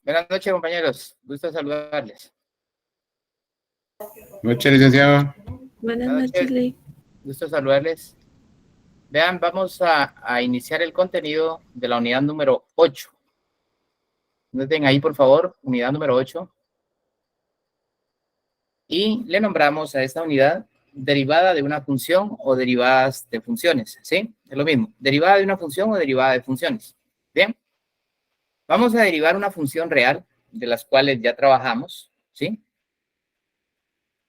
Buenas noches, compañeros. Gusto saludarles. Noche, licenciado. Buenas noches, Lee. Gusto saludarles. Vean, vamos a iniciar el contenido de la unidad número 8. Noten ahí, por favor, unidad número 8. Y le nombramos a esta unidad derivada de una función o derivadas de funciones, ¿sí? Es lo mismo, derivada de una función o derivada de funciones. Bien. Vamos a derivar una función real, de las cuales ya trabajamos, ¿sí?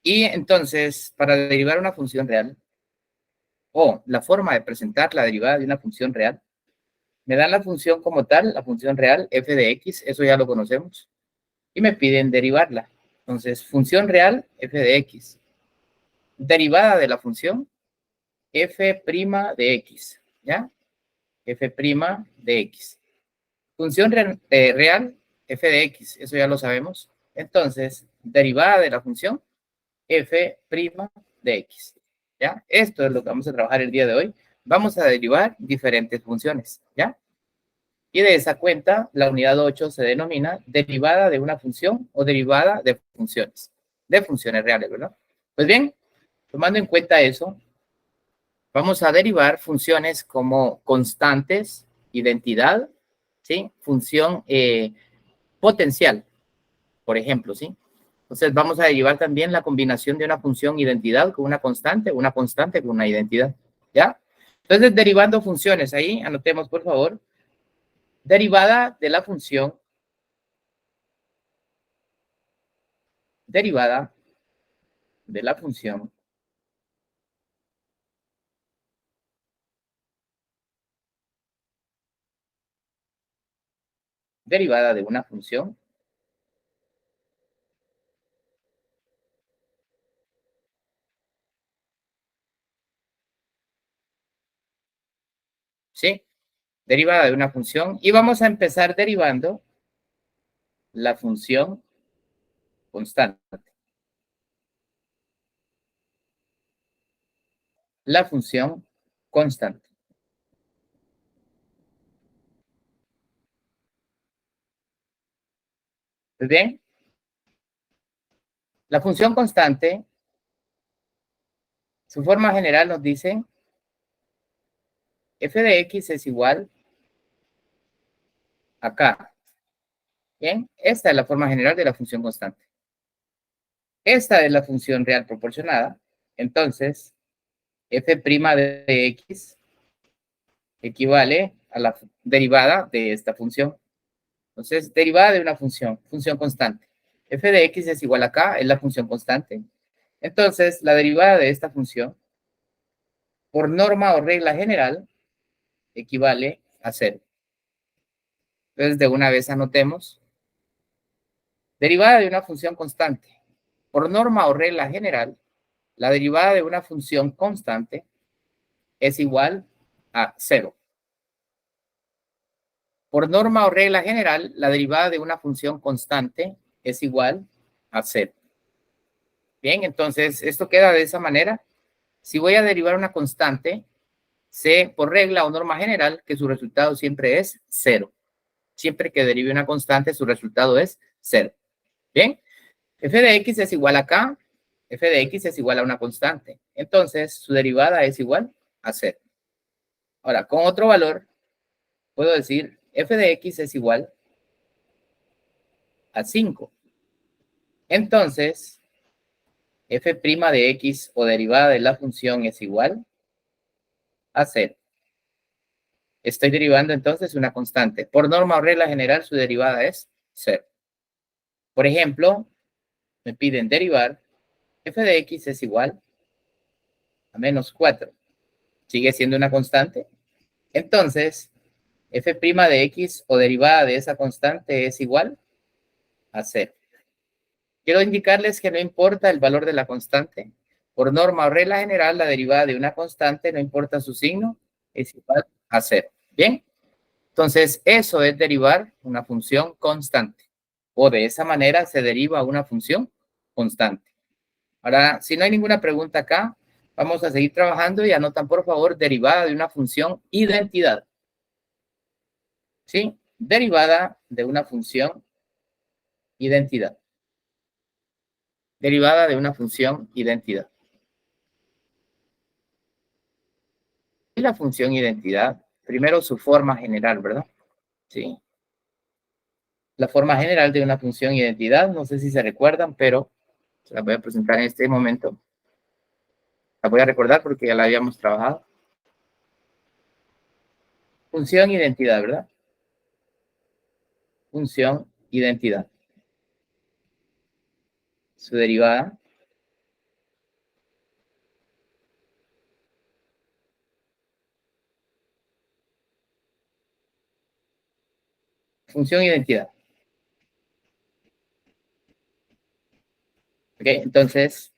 Y entonces, para derivar una función real, o la forma de presentar la derivada de una función real, me dan la función como tal, la función real, f de x, eso ya lo conocemos, y me piden derivarla. Entonces, función real, f de x, derivada de la función, f' de x, ¿ya? f' de x. Función real, f de x, eso ya lo sabemos. Entonces, derivada de la función, f' de x. ¿Ya? Esto es lo que vamos a trabajar el día de hoy. Vamos a derivar diferentes funciones, ¿ya? Y de esa cuenta, la unidad 8 se denomina derivada de una función o derivada de funciones reales, ¿verdad? Pues bien, tomando en cuenta eso, vamos a derivar funciones como constantes, identidad, ¿sí? Función potencial, por ejemplo, ¿sí? Entonces vamos a derivar también la combinación de una función identidad con una constante con una identidad, ¿ya? Entonces, derivando funciones, ahí anotemos, por favor, derivada de la función, derivada de la función, derivada de una función, ¿sí? Derivada de una función, y vamos a empezar derivando la función constante. La función constante. ¿Bien? La función constante, su forma general nos dice f de x es igual a k. Bien, esta es la forma general de la función constante. Esta es la función real proporcionada. Entonces, f' de x equivale a la derivada de esta función. Entonces, derivada de una función constante. F de x es igual a k, es la función constante. Entonces, la derivada de esta función, por norma o regla general, equivale a 0. Entonces, de una vez anotemos. Derivada de una función constante. Por norma o regla general, la derivada de una función constante es igual a 0. Por norma o regla general, la derivada de una función constante es igual a 0. Bien, entonces esto queda de esa manera. Si voy a derivar una constante, sé por regla o norma general que su resultado siempre es 0. Siempre que derive una constante, su resultado es 0. Bien, f de x es igual a k, f de x es igual a una constante. Entonces, su derivada es igual a 0. Ahora, con otro valor, puedo decir f de x es igual a 5. Entonces, f' de x o derivada de la función es igual a 0. Estoy derivando entonces una constante. Por norma o regla general, su derivada es 0. Por ejemplo, me piden derivar f de x es igual a menos 4. Sigue siendo una constante. Entonces, f' de x o derivada de esa constante es igual a 0. Quiero indicarles que no importa el valor de la constante. Por norma o regla general, la derivada de una constante, no importa su signo, es igual a 0. ¿Bien? Entonces, eso es derivar una función constante. O de esa manera se deriva una función constante. Ahora, si no hay ninguna pregunta acá, vamos a seguir trabajando y anotan, por favor, derivada de una función identidad. ¿Sí? Derivada de una función identidad. Derivada de una función identidad. Y la función identidad, primero su forma general, ¿verdad? Sí. La forma general de una función identidad, no sé si se recuerdan, pero se la voy a presentar en este momento. La voy a recordar porque ya la habíamos trabajado. Función identidad, ¿verdad? Función identidad. Su derivada. Función identidad. ¿Ok? Entonces,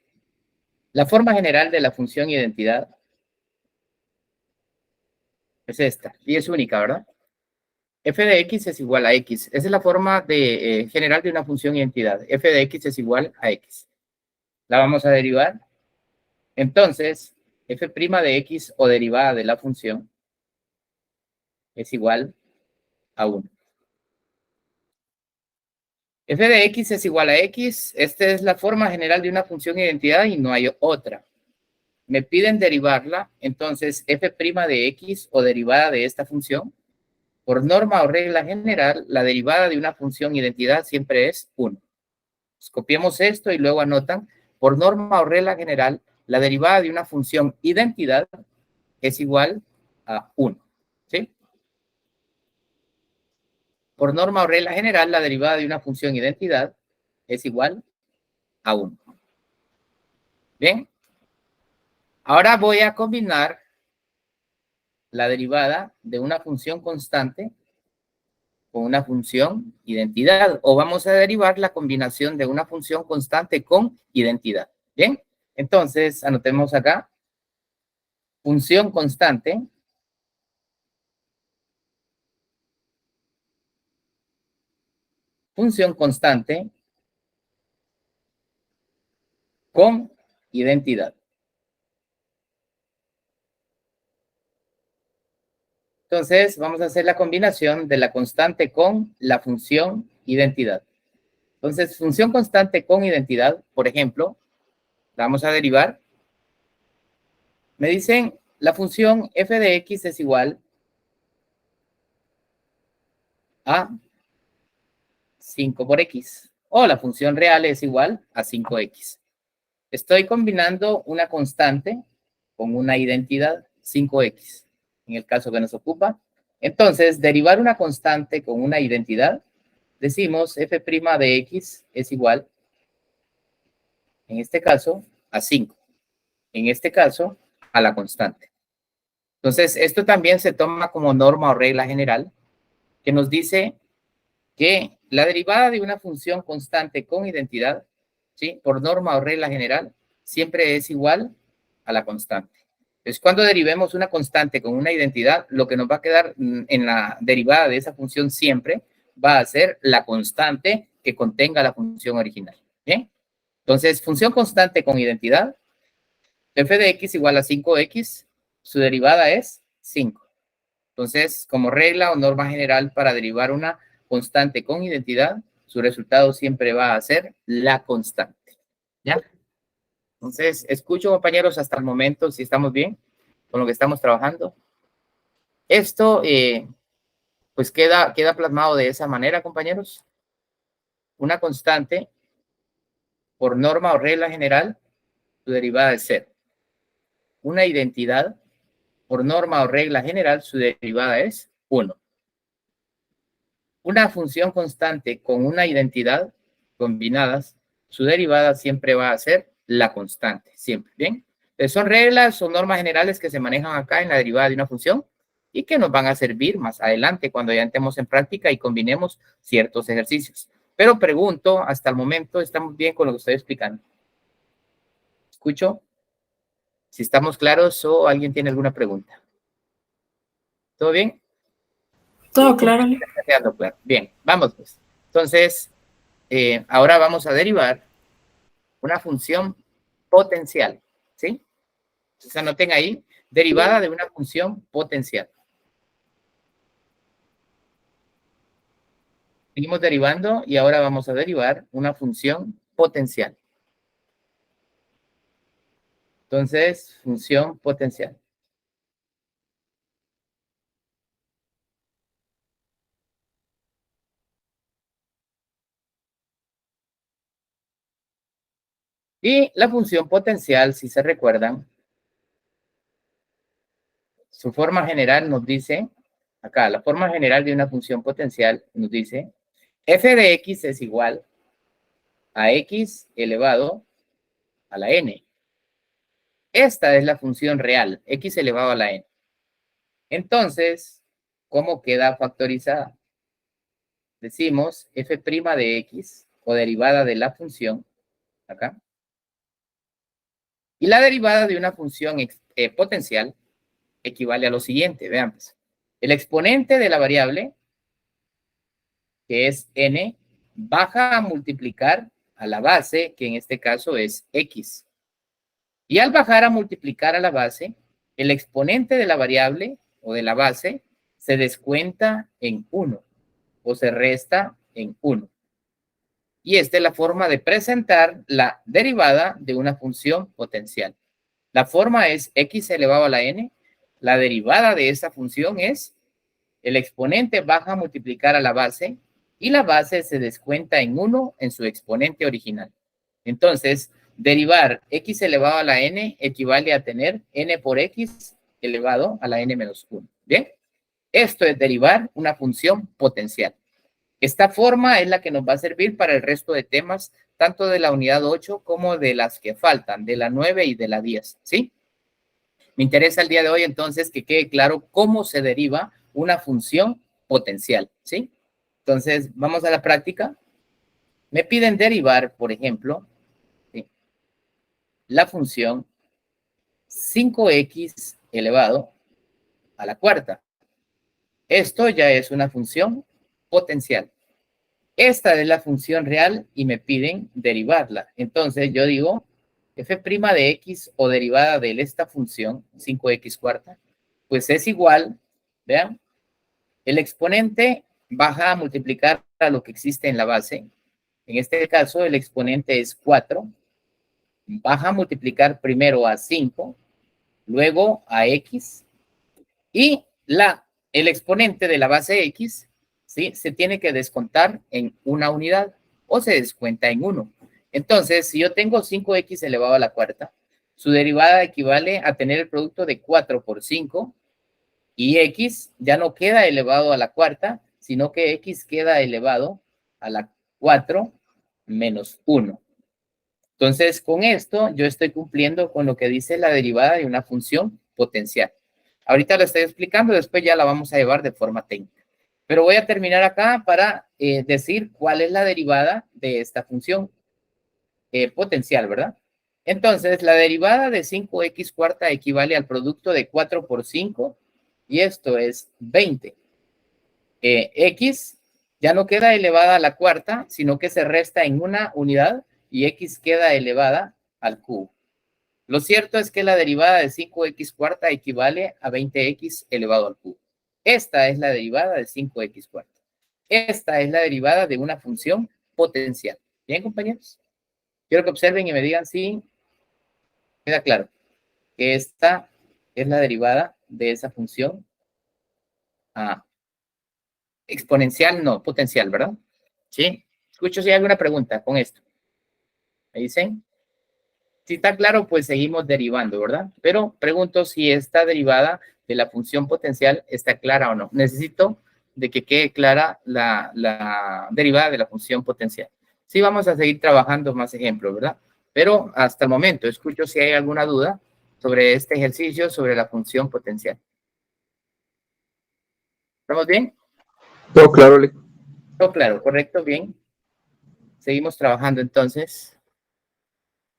la forma general de la función identidad es esta, y es única, ¿verdad? F de X es igual a X. Esa es la forma general de una función identidad. F de X es igual a X. La vamos a derivar. Entonces, F' de X o derivada de la función es igual a 1. F de X es igual a X. Esta es la forma general de una función identidad y no hay otra. Me piden derivarla, entonces F' de X o derivada de esta función, por norma o regla general, la derivada de una función identidad siempre es 1. Pues copiemos esto y luego anotan, por norma o regla general, la derivada de una función identidad es igual a 1. ¿Sí? Por norma o regla general, la derivada de una función identidad es igual a 1. Bien. Ahora voy a combinar la derivada de una función constante con una función identidad, o vamos a derivar la combinación de una función constante con identidad. Bien, entonces anotemos acá, función constante con identidad. Entonces vamos a hacer la combinación de la constante con la función identidad. Entonces, función constante con identidad, por ejemplo, la vamos a derivar. Me dicen, la función f de x es igual a 5 por x, o la función real es igual a 5x. Estoy combinando una constante con una identidad, 5x, en el caso que nos ocupa. Entonces, derivar una constante con una identidad, decimos f' de x es igual, en este caso, a 5. En este caso, a la constante. Entonces, esto también se toma como norma o regla general, que nos dice que la derivada de una función constante con identidad, ¿sí? Por norma o regla general, siempre es igual a la constante. Entonces, cuando derivemos una constante con una identidad, lo que nos va a quedar en la derivada de esa función siempre va a ser la constante que contenga la función original. ¿Bien? Entonces, función constante con identidad, f de x igual a 5x, su derivada es 5. Entonces, como regla o norma general para derivar una constante con identidad, su resultado siempre va a ser la constante. ¿Ya? Entonces, escucho, compañeros, hasta el momento, si estamos bien con lo que estamos trabajando. Esto, pues queda plasmado de esa manera, compañeros. Una constante, por norma o regla general, su derivada es 0. Una identidad, por norma o regla general, su derivada es 1. Una función constante con una identidad combinadas, su derivada siempre va a ser la constante, siempre, ¿bien? Son reglas o normas generales que se manejan acá en la derivada de una función y que nos van a servir más adelante cuando ya entremos en práctica y combinemos ciertos ejercicios. Pero pregunto, hasta el momento, ¿estamos bien con lo que estoy explicando? ¿Escucho? Si estamos claros o alguien tiene alguna pregunta. ¿Todo bien? Todo claro. Bien, vamos pues. Entonces, ahora vamos a derivar una función potencial, ¿sí? Entonces anoten ahí, derivada de una función potencial. Seguimos derivando y ahora vamos a derivar una función potencial. Entonces, función potencial. Y la función potencial, si se recuerdan, su forma general nos dice, acá, la forma general de una función potencial nos dice, f de x es igual a x elevado a la n. Esta es la función real, x elevado a la n. Entonces, ¿cómo queda factorizada? Decimos f' de x o derivada de la función, acá. Y la derivada de una función potencial equivale a lo siguiente, vean pues. El exponente de la variable, que es n, baja a multiplicar a la base, que en este caso es x. Y al bajar a multiplicar a la base, el exponente de la variable o de la base se descuenta en 1 o se resta en 1. Y esta es la forma de presentar la derivada de una función potencial. La forma es x elevado a la n. La derivada de esa función es el exponente baja a multiplicar a la base y la base se descuenta en 1 en su exponente original. Entonces, derivar x elevado a la n equivale a tener n por x elevado a la n menos 1. ¿Bien? Esto es derivar una función potencial. Esta forma es la que nos va a servir para el resto de temas, tanto de la unidad 8 como de las que faltan, de la 9 y de la 10, ¿sí? Me interesa el día de hoy entonces que quede claro cómo se deriva una función potencial, ¿sí? Entonces, vamos a la práctica. Me piden derivar, por ejemplo, ¿sí?, la función 5x elevado a la cuarta. Esto ya es una función potencial. Esta es la función real y me piden derivarla. Entonces yo digo f' de x o derivada de esta función, 5x cuarta, pues es igual, vean, el exponente baja a multiplicar a lo que existe en la base. En este caso el exponente es 4. Baja a multiplicar primero a 5, luego a x, y el exponente de la base x, ¿sí?, se tiene que descontar en una unidad o se descuenta en 1. Entonces, si yo tengo 5x elevado a la cuarta, su derivada equivale a tener el producto de 4 por 5 y x ya no queda elevado a la cuarta, sino que x queda elevado a la 4 menos 1. Entonces, con esto yo estoy cumpliendo con lo que dice la derivada de una función potencial. Ahorita lo estoy explicando, después ya la vamos a llevar de forma técnica. Pero voy a terminar acá para decir cuál es la derivada de esta función potencial, ¿verdad? Entonces, la derivada de 5x cuarta equivale al producto de 4 por 5, y esto es 20. X ya no queda elevada a la cuarta, sino que se resta en una unidad, y x queda elevada al cubo. Lo cierto es que la derivada de 5x cuarta equivale a 20x elevado al cubo. Esta es la derivada de 5x cuarta. Esta es la derivada de una función potencial. ¿Bien, compañeros? Quiero que observen y me digan si queda claro que esta es la derivada de esa función exponencial, no, potencial, ¿verdad? ¿Sí? Escucho si hay alguna pregunta con esto. ¿Me dicen? Si está claro, pues seguimos derivando, ¿verdad? Pero pregunto si esta derivada de la función potencial está clara o no. Necesito de que quede clara la derivada de la función potencial. Sí, vamos a seguir trabajando más ejemplos, ¿verdad? Pero hasta el momento, escucho si hay alguna duda sobre este ejercicio, sobre la función potencial. ¿Estamos bien? Todo claro, Ale. Todo claro, correcto, bien. Seguimos trabajando entonces.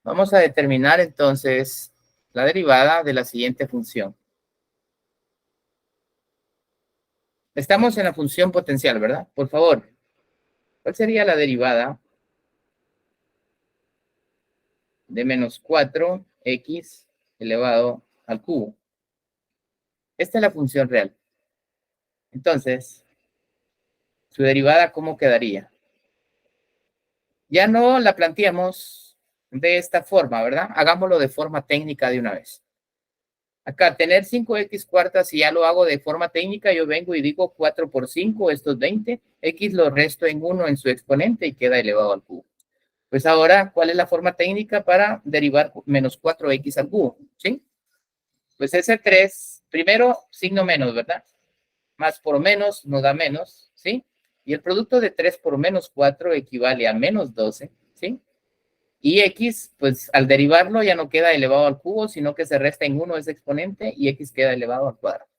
Vamos a determinar entonces la derivada de la siguiente función. Estamos en la función potencial, ¿verdad? Por favor, ¿cuál sería la derivada de menos 4x elevado al cubo? Esta es la función real. Entonces, Su derivada, ¿cómo quedaría? Ya no la planteamos de esta forma, ¿verdad? Hagámoslo de forma técnica de una vez. Acá, tener 5x cuartas, si ya lo hago de forma técnica, yo vengo y digo 4 por 5, esto es 20. X lo resto en 1 en su exponente y queda elevado al cubo. Pues ahora, ¿cuál es la forma técnica para derivar menos 4x al cubo? ¿Sí? Pues ese 3, primero signo menos, ¿verdad? Más por menos nos da menos, ¿sí? Y el producto de 3 por menos 4 equivale a menos 12, ¿sí? Y x, pues al derivarlo ya no queda elevado al cubo, sino que se resta en 1 ese exponente y x queda elevado al cuadrado.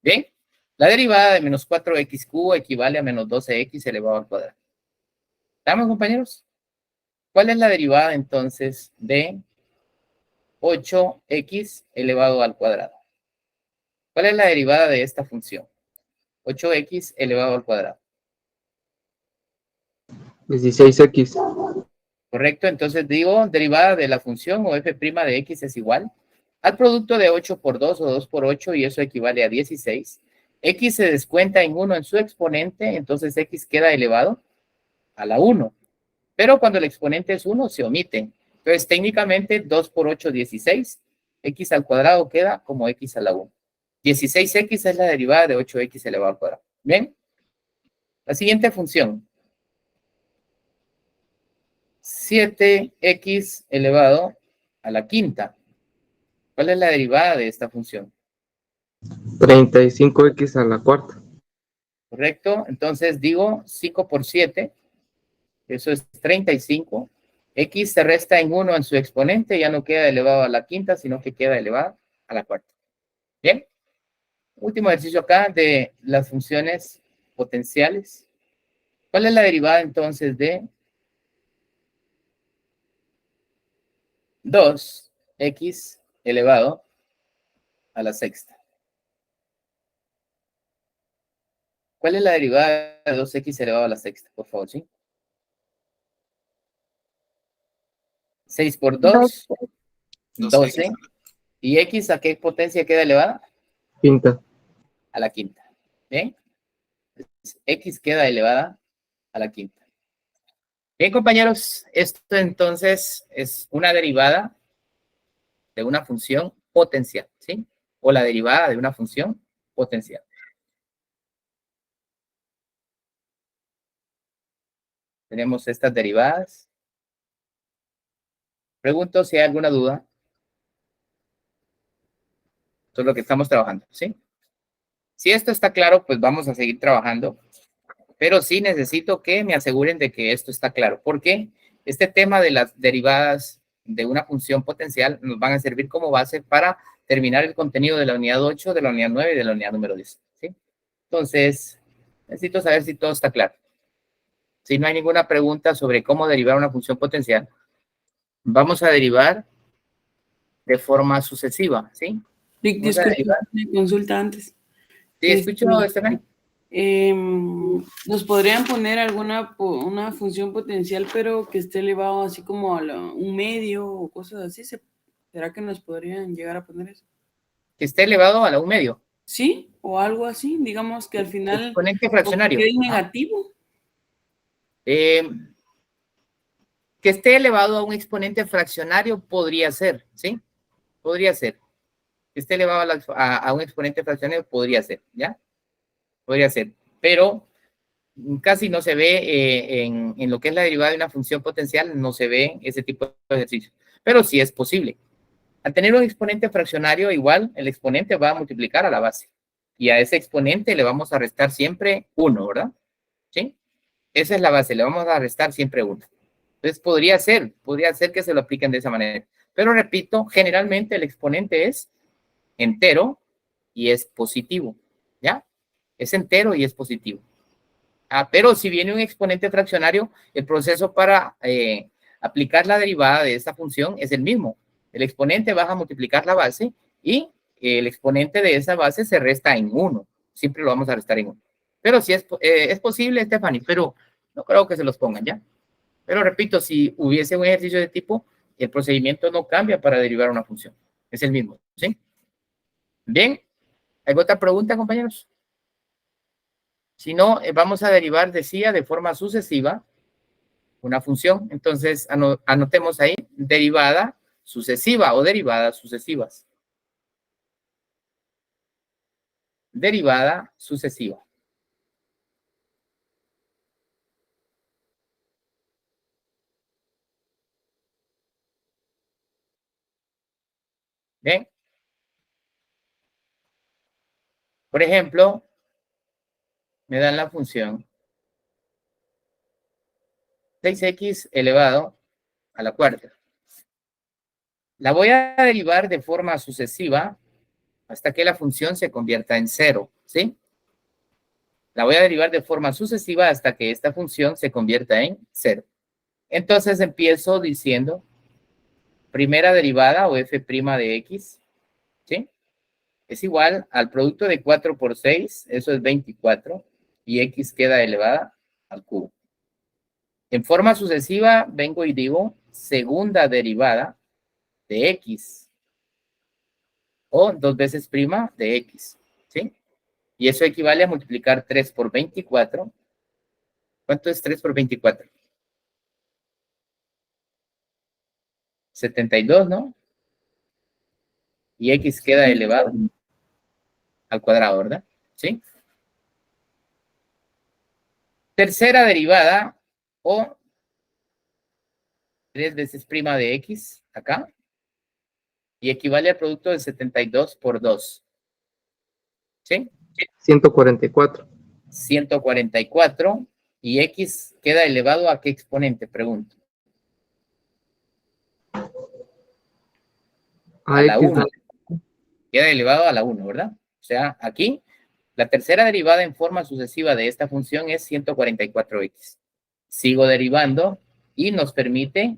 ¿Bien? La derivada de menos 4x cubo equivale a menos 12x elevado al cuadrado. ¿Estamos, compañeros? ¿Cuál es la derivada entonces de 8x elevado al cuadrado? ¿Cuál es la derivada de esta función? 8x elevado al cuadrado. 16x. ¿Correcto? Entonces digo, derivada de la función o f' de x es igual al producto de 8 por 2 o 2 por 8 y eso equivale a 16. X se descuenta en 1 en su exponente, entonces x queda elevado a la 1. Pero cuando el exponente es 1, se omite. Entonces, técnicamente, 2 por 8, 16. X al cuadrado queda como x a la 1. 16x es la derivada de 8x elevado al cuadrado. ¿Bien? La siguiente función. 7x elevado a la quinta. ¿Cuál es la derivada de esta función? 35x a la cuarta. ¿Correcto? Entonces digo 5 por 7. Eso es 35. X se resta en 1 en su exponente, ya no queda elevado a la quinta, sino que queda elevado a la cuarta. Bien. Último ejercicio acá de las funciones potenciales. ¿Cuál es la derivada entonces de 2x elevado a la sexta? ¿Cuál es la derivada de 2x elevado a la sexta? Por favor, ¿sí? 6 por 2, 12. ¿Y x a qué potencia queda elevada? Quinta. A la quinta. ¿Bien? X queda elevada a la quinta. Bien, compañeros, esto entonces es una derivada de una función potencial, ¿sí? O la derivada de una función potencial. Tenemos estas derivadas. Pregunto si hay alguna duda. Esto es lo que estamos trabajando, ¿sí? Si esto está claro, pues vamos a seguir trabajando. Pero sí necesito que me aseguren de que esto está claro. Porque este tema de las derivadas de una función potencial nos van a servir como base para terminar el contenido de la unidad 8, de la unidad 9 y de la unidad número 10, ¿sí? Entonces, necesito saber si todo está claro. Si no hay ninguna pregunta sobre cómo derivar una función potencial, vamos a derivar de forma sucesiva, ¿sí? Rick, Vamos a disculpe, derivar. una consulta antes. Sí, escucho, Stephanie. ¿Nos podrían poner una función potencial, pero que esté elevado así como a un medio o cosas así? ¿Será que nos podrían llegar a poner eso? Que esté elevado a la 1 medio. Sí, o algo así, digamos que al final Exponente fraccionario. quede negativo. Que esté elevado a un exponente fraccionario podría ser, ¿sí? Podría ser. Que esté elevado a un exponente fraccionario podría ser, ¿ya? Podría ser. Pero casi no se ve en lo que es la derivada de una función potencial, no se ve ese tipo de ejercicios. Pero sí es posible. Al tener un exponente fraccionario, igual el exponente va a multiplicar a la base. Y a ese exponente le vamos a restar siempre 1, ¿verdad? ¿Sí? Esa es la base, le vamos a restar siempre 1. Entonces podría ser que se lo apliquen de esa manera. Pero repito, generalmente el exponente es entero y es positivo, ¿ya? Es entero y es positivo. Pero si viene un exponente fraccionario, el proceso para aplicar la derivada de esta función es el mismo. El exponente va a multiplicar la base y el exponente de esa base se resta en 1. Siempre lo vamos a restar en 1. Pero sí es posible, Stephanie, pero no creo que se los pongan ya. Pero repito, si hubiese un ejercicio de tipo, el procedimiento no cambia para derivar una función. Es el mismo, ¿sí? Bien. ¿Hay otra pregunta, compañeros? Si no, vamos a derivar, decía, de forma sucesiva una función. Entonces, anotemos ahí, derivada sucesiva o derivadas sucesivas. Derivada sucesiva. ¿Bien? Por ejemplo, me dan la función 6x elevado a la cuarta. La voy a derivar de forma sucesiva hasta que la función se convierta en 0, ¿sí? La voy a derivar de forma sucesiva hasta que esta función se convierta en 0. Entonces empiezo diciendo primera derivada o f' de x, ¿sí? Es igual al producto de 4 por 6, eso es 24, y x queda elevada al cubo. En forma sucesiva vengo y digo segunda derivada de x, o 2 veces prima de x, ¿sí? Y eso equivale a multiplicar 3 por 24. ¿Cuánto es 3 por 24? 72, ¿no? Y x queda elevado al cuadrado, ¿verdad? ¿Sí? Tercera derivada, o 3 veces prima de x, acá, y equivale al producto de 72 por 2. ¿Sí? 144. 144, y x queda elevado a qué exponente, pregunto. A la 1. Queda elevado a la 1, ¿verdad? O sea, aquí, la tercera derivada en forma sucesiva de esta función es 144x. Sigo derivando y nos permite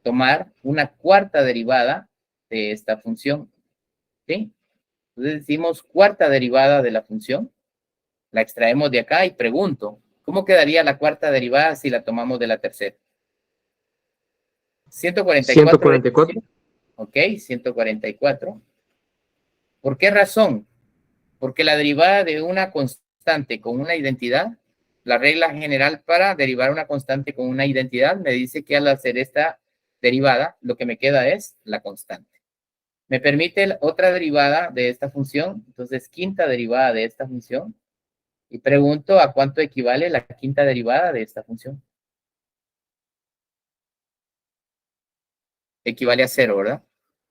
tomar una cuarta derivada de esta función, ¿sí? Entonces decimos cuarta derivada de la función, la extraemos de acá y pregunto, ¿cómo quedaría la cuarta derivada si la tomamos de la tercera? 144. Ok, 144. ¿Por qué razón? Porque la derivada de una constante con una identidad, la regla general para derivar una constante con una identidad me dice que al hacer esta derivada, lo que me queda es la constante. Me permite otra derivada de esta función, entonces quinta derivada de esta función, y pregunto a cuánto equivale la quinta derivada de esta función. Equivale a 0, ¿verdad?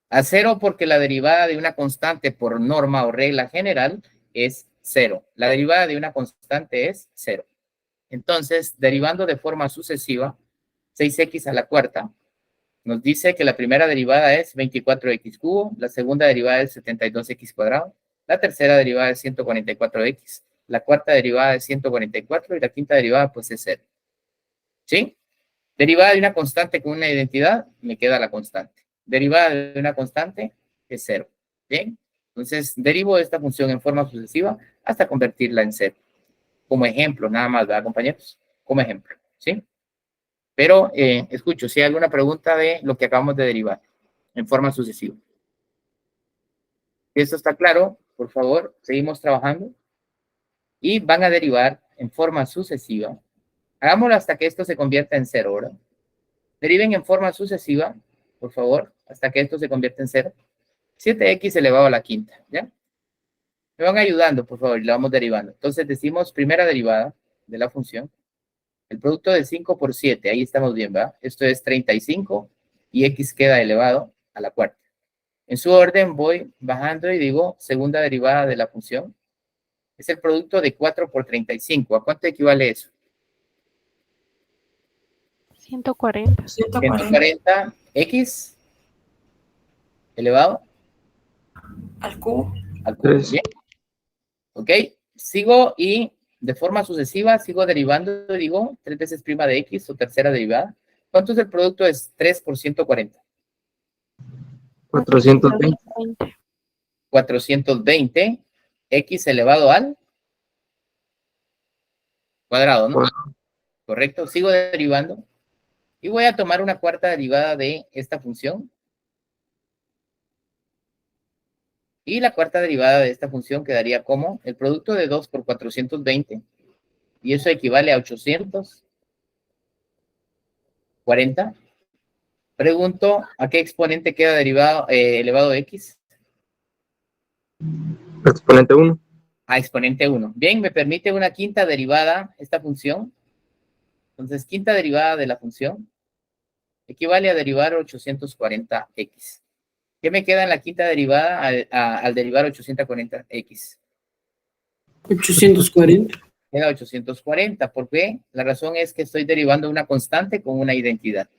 A 0 porque la derivada de una constante por norma o regla general es 0. La derivada de una constante es 0. Entonces, derivando de forma sucesiva, 6x a la cuarta, nos dice que la primera derivada es 24x cubo, la segunda derivada es 72x cuadrado, la tercera derivada es 144x, la cuarta derivada es 144 y la quinta derivada pues es 0. ¿Sí? Derivada de una constante con una identidad, me queda la constante. Derivada de una constante es 0. ¿Bien? Entonces, derivo esta función en forma sucesiva hasta convertirla en 0. Como ejemplo, nada más, ¿verdad, compañeros? Como ejemplo, ¿sí? Pero escucho, si hay alguna pregunta de lo que acabamos de derivar en forma sucesiva. Si esto está claro, por favor, seguimos trabajando. Y van a derivar en forma sucesiva. Hagámoslo hasta que esto se convierta en 0, ¿verdad? Deriven en forma sucesiva, por favor, hasta que esto se convierta en 0. 7x elevado a la quinta, ¿ya? Me van ayudando, por favor, y lo vamos derivando. Entonces decimos primera derivada de la función. El producto de 5 por 7, ahí estamos bien, ¿verdad? Esto es 35 y x queda elevado a la cuarta. En su orden voy bajando y digo segunda derivada de la función. Es el producto de 4 por 35. ¿A cuánto equivale eso? 140. 140 x elevado al cubo. al cubo. Bien. Ok, sigo y de forma sucesiva sigo derivando, digo, 3 veces prima de x o tercera derivada. ¿Cuánto es el producto? Es 3 por 140. 420. 420 x elevado al cuadrado, ¿no? Correcto, sigo derivando. Y voy a tomar una cuarta derivada de esta función. Y la cuarta derivada de esta función quedaría como el producto de 2 por 420. Y eso equivale a 840. Pregunto, ¿a qué exponente queda derivado, elevado a x? Exponente 1. A exponente 1. Bien, me permite una quinta derivada esta función. Entonces, quinta derivada de la función equivale a derivar 840x. ¿Qué me queda en la quinta derivada al derivar 840x? 840. Queda 840. ¿Por qué? La razón es que estoy derivando una constante con una identidad.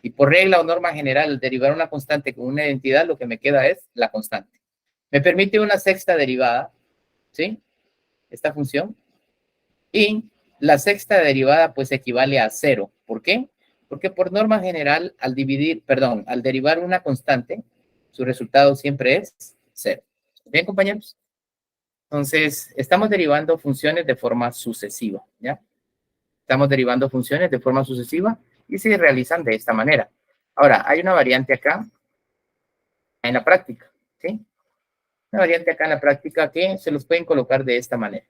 Y por regla o norma general, al derivar una constante con una identidad, lo que me queda es la constante. Me permite una sexta derivada, ¿sí? Esta función. Y la sexta derivada, pues, equivale a 0. ¿Por qué? Porque por norma general, al derivar una constante, su resultado siempre es 0. ¿Bien, compañeros? Entonces, estamos derivando funciones de forma sucesiva, ¿ya? Estamos derivando funciones de forma sucesiva y se realizan de esta manera. Ahora, hay una variante acá en la práctica, ¿sí? Una variante acá en la práctica que se los pueden colocar de esta manera,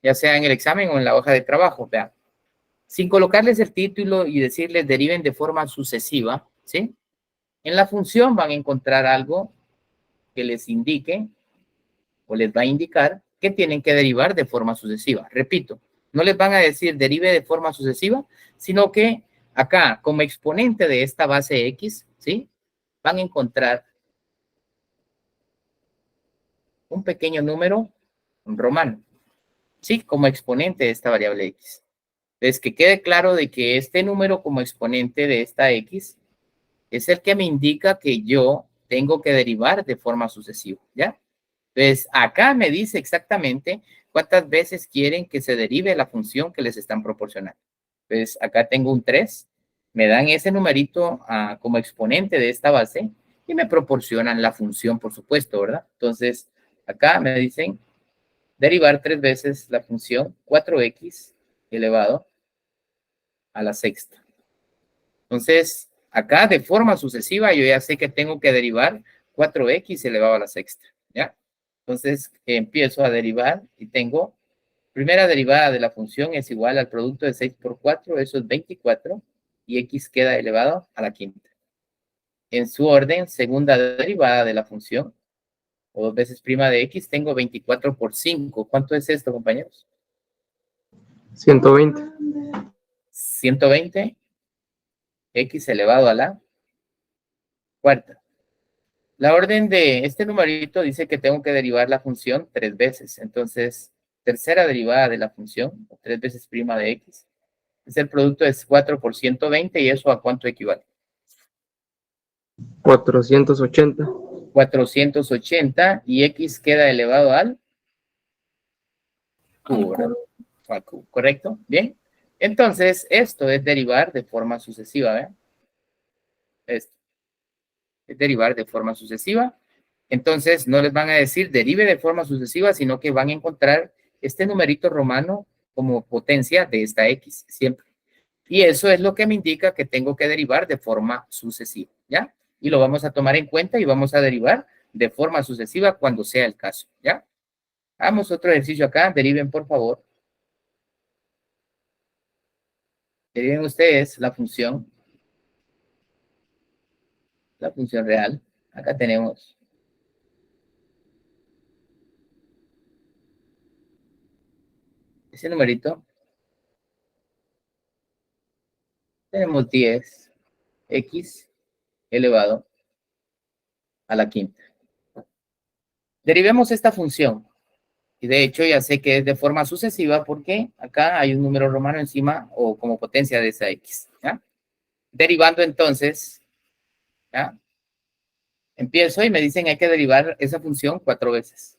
ya sea en el examen o en la hoja de trabajo, vean. Sin colocarles el título y decirles deriven de forma sucesiva, ¿sí? En la función van a encontrar algo que les indique o les va a indicar que tienen que derivar de forma sucesiva. Repito, no les van a decir derive de forma sucesiva, sino que acá, como exponente de esta base X, ¿sí? Van a encontrar un pequeño número romano, ¿sí? Como exponente de esta variable X. Entonces, que quede claro de que este número como exponente de esta X es el que me indica que yo tengo que derivar de forma sucesiva, ¿ya? Entonces, acá me dice exactamente cuántas veces quieren que se derive la función que les están proporcionando. Entonces, acá tengo un 3, me dan ese numerito como exponente de esta base y me proporcionan la función, por supuesto, ¿verdad? Entonces, acá me dicen derivar 3 veces la función 4x elevado a la sexta. Entonces, acá de forma sucesiva yo ya sé que tengo que derivar 4x elevado a la sexta, ¿ya? Entonces, empiezo a derivar y tengo, primera derivada de la función es igual al producto de 6 por 4, eso es 24, y x queda elevado a la quinta. En su orden, segunda derivada de la función, o 2 veces prima de x, tengo 24 por 5. ¿Cuánto es esto, compañeros? 120. 120, x elevado a la cuarta. La orden de este numerito dice que tengo que derivar la función 3 veces. Entonces, tercera derivada de la función, 3 veces prima de x, es el producto de 4 por 120, ¿y eso a cuánto equivale? 480. 480, y x queda elevado al cubo, ¿verdad? Al cubo, ¿correcto? Bien. Entonces, esto es derivar de forma sucesiva, ¿ven? Esto es derivar de forma sucesiva. Entonces, no les van a decir derive de forma sucesiva, sino que van a encontrar este numerito romano como potencia de esta x, siempre. Y eso es lo que me indica que tengo que derivar de forma sucesiva, ¿ya? Y lo vamos a tomar en cuenta y vamos a derivar de forma sucesiva cuando sea el caso, ¿ya? Hagamos otro ejercicio acá. Deriven, por favor. Deriven ustedes la función real. Acá tenemos ese numerito. Tenemos 10x elevado a la quinta. Derivemos esta función. Y de hecho ya sé que es de forma sucesiva porque acá hay un número romano encima o como potencia de esa x, ¿ya? Derivando entonces, ¿ya? Empiezo y me dicen hay que derivar esa función 4 veces.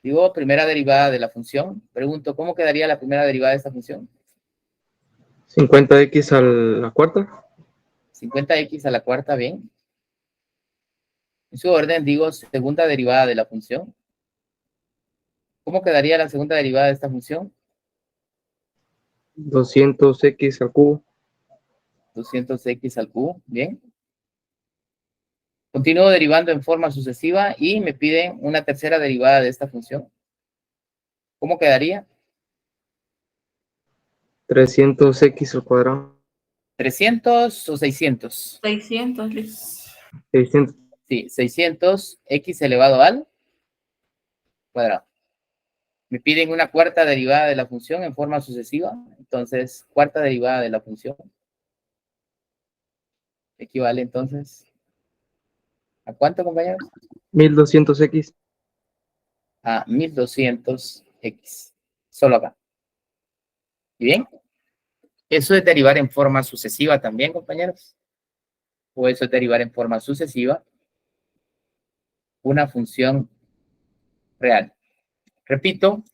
Digo, primera derivada de la función. Pregunto, ¿cómo quedaría la primera derivada de esta función? 50x a la cuarta. 50x a la cuarta, bien. En su orden digo segunda derivada de la función. ¿Cómo quedaría la segunda derivada de esta función? 200x al cubo. 200x al cubo, bien. Continúo derivando en forma sucesiva y me piden una tercera derivada de esta función. ¿Cómo quedaría? 300x al cuadrado. 300 o 600. 600, Liz. 600. Sí, 600x elevado al cuadrado. Me piden una cuarta derivada de la función en forma sucesiva. Entonces, cuarta derivada de la función equivale entonces ¿a cuánto, compañeros? 1200x. A 1200x. Solo acá. ¿Y bien? ¿Eso es derivar en forma sucesiva también, compañeros? ¿O eso es derivar en forma sucesiva una función real? Repito,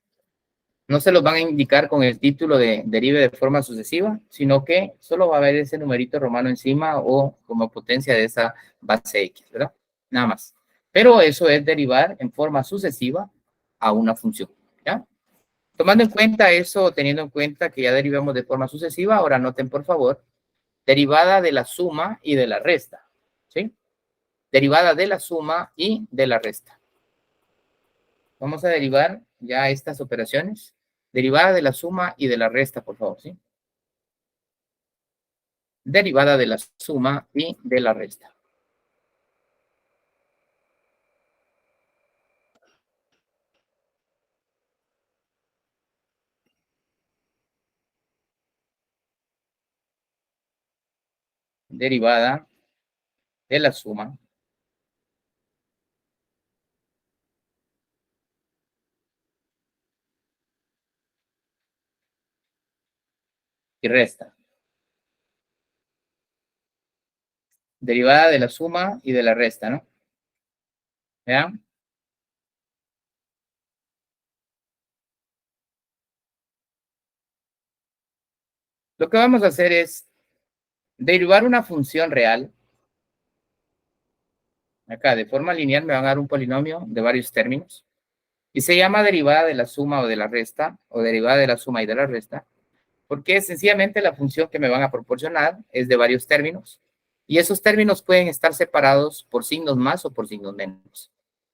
no se los van a indicar con el título de derive de forma sucesiva, sino que solo va a haber ese numerito romano encima o como potencia de esa base X, ¿verdad? Nada más. Pero eso es derivar en forma sucesiva a una función, ¿ya? Tomando en cuenta eso, teniendo en cuenta que ya derivamos de forma sucesiva, ahora noten por favor, derivada de la suma y de la resta, ¿sí? Derivada de la suma y de la resta. Vamos a derivar ya estas operaciones. Derivada de la suma y de la resta, por favor, ¿sí? Derivada de la suma y de la resta. Derivada de la suma y resta. Derivada de la suma y de la resta, ¿no? ¿Ya? Lo que vamos a hacer es derivar una función real. Acá, de forma lineal, me van a dar un polinomio de varios términos. Y se llama derivada de la suma o de la resta, o derivada de la suma y de la resta, porque sencillamente la función que me van a proporcionar es de varios términos. Y esos términos pueden estar separados por signos más o por signos menos.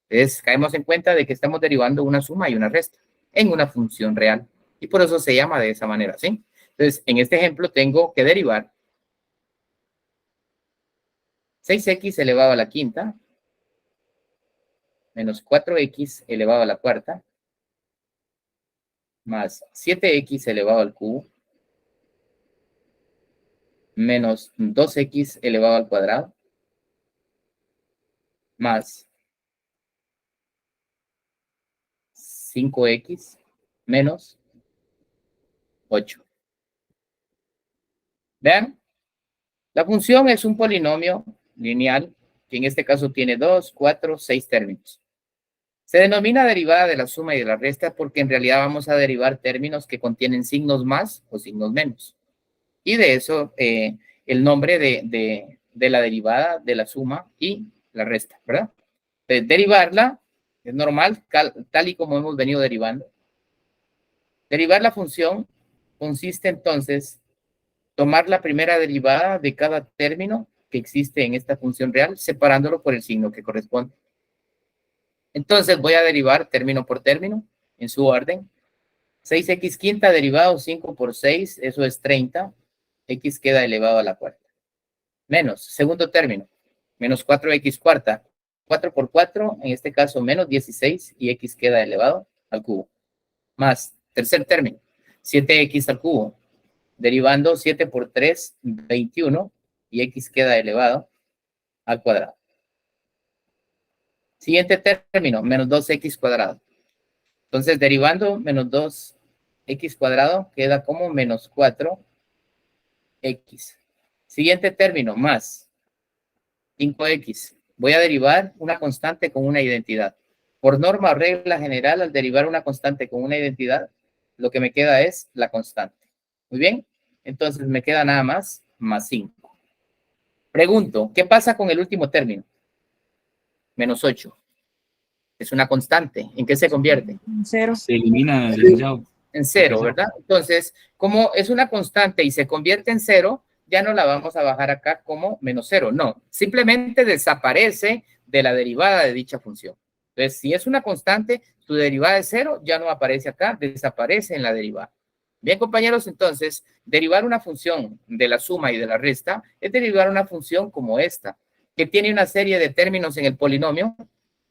Entonces, caemos en cuenta de que estamos derivando una suma y una resta en una función real. Y por eso se llama de esa manera, ¿sí? Entonces, en este ejemplo tengo que derivar 6x elevado a la quinta menos 4x elevado a la cuarta más 7x elevado al cubo menos 2x elevado al cuadrado más 5x menos 8. Vean, la función es un polinomio lineal que en este caso tiene 2, 4, 6 términos. Se denomina derivada de la suma y de la resta porque en realidad vamos a derivar términos que contienen signos más o signos menos. Y de eso el nombre de la derivada de la suma y la resta, ¿verdad? Derivarla es normal, tal y como hemos venido derivando. Derivar la función consiste entonces tomar la primera derivada de cada término que existe en esta función real, separándolo por el signo que corresponde. Entonces voy a derivar término por término en su orden. 6x quinta derivado 5 por 6, eso es 30. X queda elevado a la cuarta. Menos, segundo término, menos 4x cuarta. 4 por 4, en este caso menos 16 y x queda elevado al cubo. Más, tercer término, 7x al cubo. Derivando 7 por 3, 21 y x queda elevado al cuadrado. Siguiente término, menos 2x cuadrado. Entonces, derivando menos 2x cuadrado queda como menos 4x. Siguiente término, más 5x. Voy a derivar una constante con una identidad. Por norma o regla general, al derivar una constante con una identidad, lo que me queda es la constante. Muy bien, entonces me queda nada más 5. Pregunto, ¿qué pasa con el último término? Menos 8. Es una constante. ¿En qué se convierte? Cero. Se elimina, licenciado. En 0, ¿verdad? Entonces, como es una constante y se convierte en 0, ya no la vamos a bajar acá como menos 0. No, simplemente desaparece de la derivada de dicha función. Entonces, si es una constante, su derivada es 0, ya no aparece acá, desaparece en la derivada. Bien, compañeros, entonces, derivar una función de la suma y de la resta es derivar una función como esta, que tiene una serie de términos en el polinomio,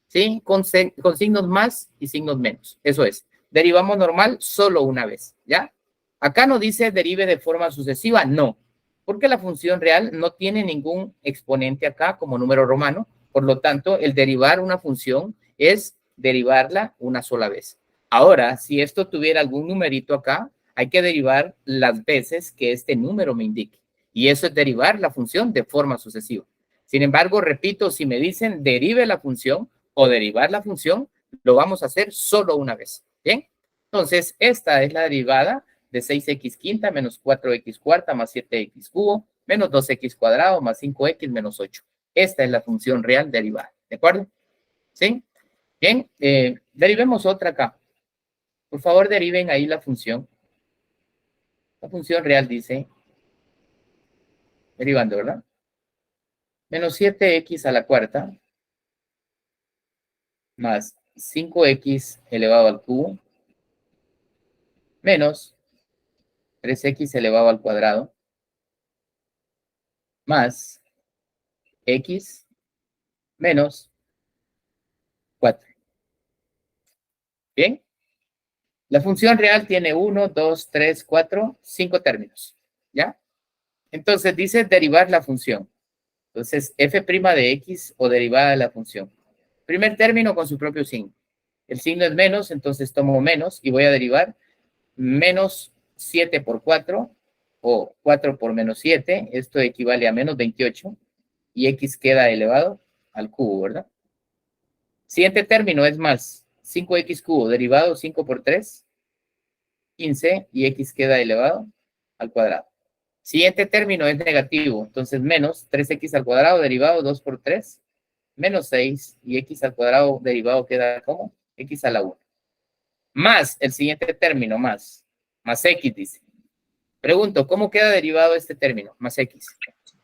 ¿sí? Con signos más y signos menos. Eso es. Derivamos normal solo una vez, ¿ya? Acá no dice derive de forma sucesiva, no, porque la función real no tiene ningún exponente acá como número romano, por lo tanto, el derivar una función es derivarla una sola vez. Ahora, si esto tuviera algún numerito acá, hay que derivar las veces que este número me indique, y eso es derivar la función de forma sucesiva. Sin embargo, repito, si me dicen derive la función o derivar la función, lo vamos a hacer solo una vez, ¿bien? Entonces, esta es la derivada de 6x quinta menos 4x cuarta más 7x cubo menos 2x cuadrado más 5x menos 8. Esta es la función real derivada, ¿de acuerdo? ¿Sí? Bien, derivemos otra acá. Por favor, deriven ahí la función. La función real dice, derivando, ¿verdad? Menos 7x a la cuarta más 5x elevado al cubo menos 3x elevado al cuadrado más x menos 4. Bien. La función real tiene 1, 2, 3, 4, 5 términos. ¿Ya? Entonces dice derivar la función. Entonces, f' de x o derivada de la función. Primer término con su propio signo. El signo es menos, entonces tomo menos y voy a derivar menos 7 por 4 o 4 por menos 7. Esto equivale a menos 28 y x queda elevado al cubo, ¿verdad? Siguiente término es más 5x cubo derivado 5 por 3, 15 y x queda elevado al cuadrado. Siguiente término es negativo, entonces menos 3x al cuadrado derivado 2 por 3, menos 6 y x al cuadrado derivado queda como x a la 1. Más el siguiente término, más x dice. Pregunto, ¿cómo queda derivado este término? Más x.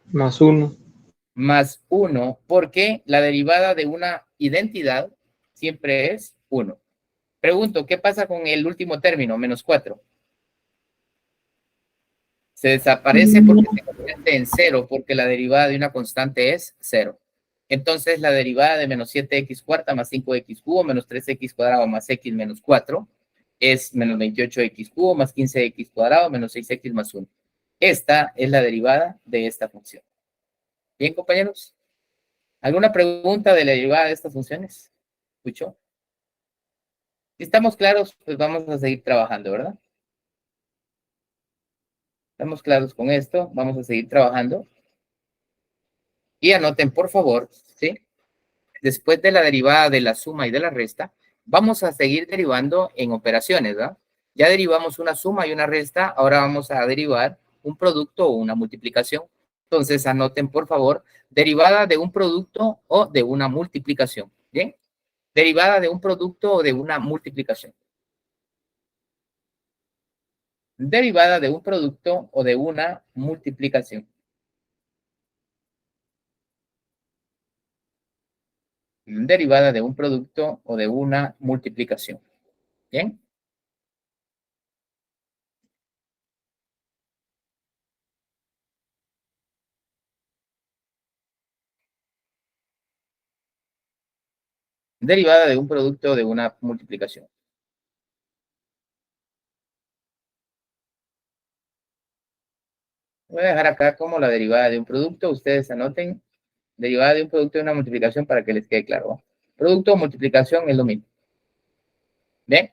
Más 1. Más 1, porque la derivada de una identidad siempre es 1. Pregunto, ¿qué pasa con el último término? Menos 4. Se desaparece porque se convierte en 0, porque la derivada de una constante es 0. Entonces, la derivada de menos 7x cuarta más 5x cubo menos 3x cuadrado más x menos 4 es menos 28x cubo más 15x cuadrado menos 6x más 1. Esta es la derivada de esta función. Bien, compañeros. ¿Alguna pregunta de la derivada de estas funciones? ¿Escuchó? Si estamos claros, pues vamos a seguir trabajando, ¿verdad? Estamos claros con esto, vamos a seguir trabajando. Y anoten, por favor, ¿sí? Después de la derivada de la suma y de la resta, vamos a seguir derivando en operaciones, ¿verdad? Ya derivamos una suma y una resta, ahora vamos a derivar un producto o una multiplicación. Entonces, anoten, por favor, derivada de un producto o de una multiplicación, ¿bien? Derivada de un producto o de una multiplicación. Derivada de un producto o de una multiplicación. Derivada de un producto o de una multiplicación. ¿Bien? Derivada de un producto o de una multiplicación. Voy a dejar acá como la derivada de un producto. Ustedes anoten derivada de un producto y una multiplicación para que les quede claro, ¿no? Producto o multiplicación es lo mismo. ¿Bien?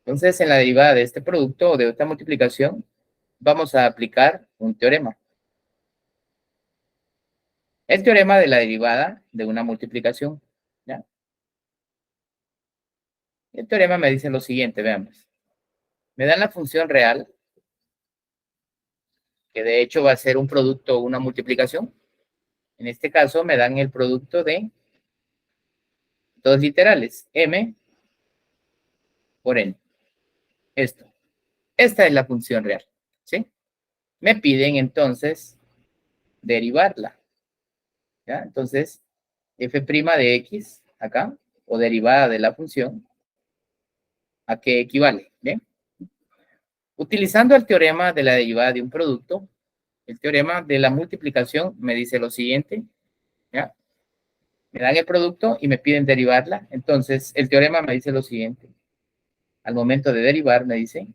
Entonces, en la derivada de este producto o de esta multiplicación, vamos a aplicar un teorema. El teorema de la derivada de una multiplicación. ¿Ya? El teorema me dice lo siguiente, veamos. Me dan la función real, que de hecho va a ser un producto o una multiplicación. En este caso me dan el producto de dos literales, m por n. Esto. Esta es la función real, ¿sí? me piden entonces derivarla. ¿Ya? Entonces, f' de x acá, o derivada de la función, ¿a qué equivale? ¿Bien? Utilizando el teorema de la derivada de un producto, el teorema de la multiplicación me dice lo siguiente, ¿ya? Me dan el producto y me piden derivarla. Entonces, el teorema me dice lo siguiente. Al momento de derivar, me dice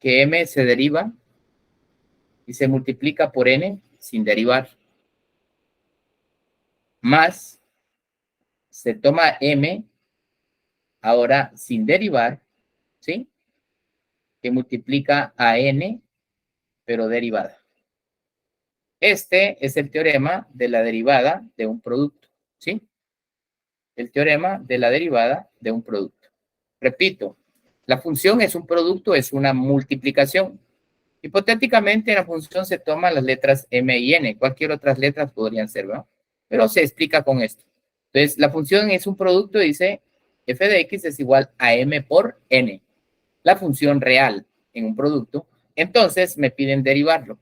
que m se deriva y se multiplica por n sin derivar. Más se toma m ahora sin derivar, ¿sí? Que multiplica a n, pero derivada. Este es el teorema de la derivada de un producto, ¿sí? El teorema de la derivada de un producto. Repito, la función es un producto, es una multiplicación. Hipotéticamente, en la función se toman las letras m y n. Cualquier otras letras podrían ser, ¿verdad? Pero se explica con esto. Entonces, la función es un producto, dice f de x es igual a m por n. La función real en un producto. Entonces, me piden derivarlo.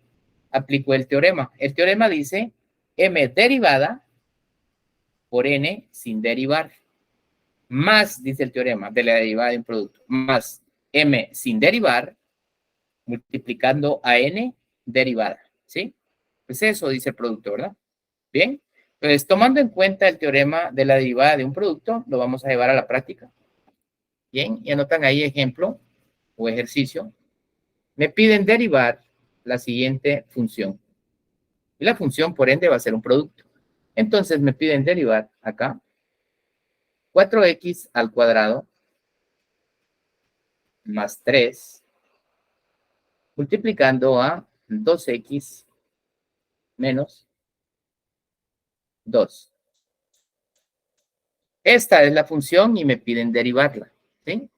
Aplico el teorema. El teorema dice m derivada por n sin derivar. Más, dice el teorema de la derivada de un producto, más m sin derivar, multiplicando a n derivada, ¿sí? Pues eso dice el producto, ¿verdad? Bien, pues tomando en cuenta el teorema de la derivada de un producto, lo vamos a llevar a la práctica. Bien, y anotan ahí ejemplo o ejercicio. Me piden derivar la siguiente función. Y la función, por ende, va a ser un producto. Entonces me piden derivar acá 4x al cuadrado más 3 multiplicando a 2x menos 2. Esta es la función y me piden derivarla, ¿sí?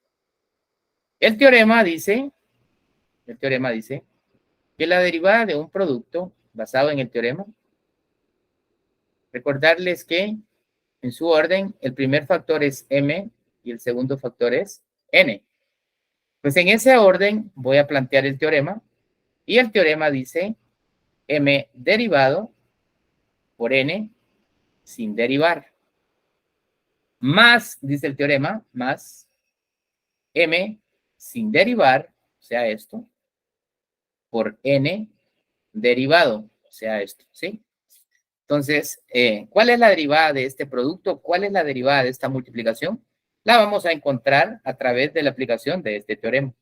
El teorema dice que la derivada de un producto, basado en el teorema, recordarles que en su orden, el primer factor es m y el segundo factor es n. Pues en ese orden voy a plantear el teorema y el teorema dice m derivado por n sin derivar. Más, dice el teorema, más m sin derivar, o sea esto, por n derivado, o sea esto, ¿sí? Entonces, ¿cuál es la derivada de este producto? ¿Cuál es la derivada de esta multiplicación? La vamos a encontrar a través de la aplicación de este teorema.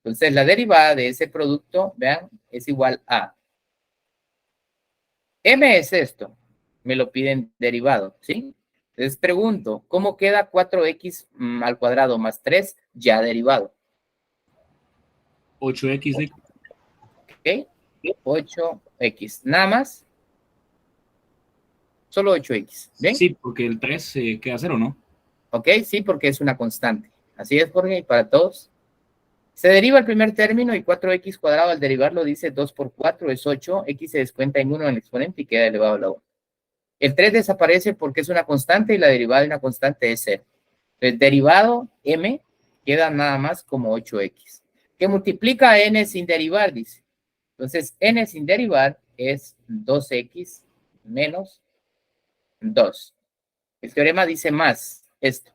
Entonces, la derivada de ese producto, vean, es igual a m es esto, me lo piden derivado, ¿sí? Les pregunto, ¿cómo queda 4x al cuadrado más 3 ya derivado? 8x, ¿Ok? 8x, nada más. Solo 8x, ¿bien? Sí, porque el 3 queda 0, ¿no? ¿Ok? Sí, porque es una constante. Así es, Jorge, y para todos. Se deriva el primer término y 4x cuadrado al derivarlo dice 2 por 4 es 8, x se descuenta en 1 en el exponente y queda elevado a la 1. El 3 desaparece porque es una constante y la derivada de una constante es 0. El derivado m queda nada más como 8x. Que multiplica a n sin derivar, dice. Entonces, n sin derivar es 2x menos 2. El teorema dice más esto.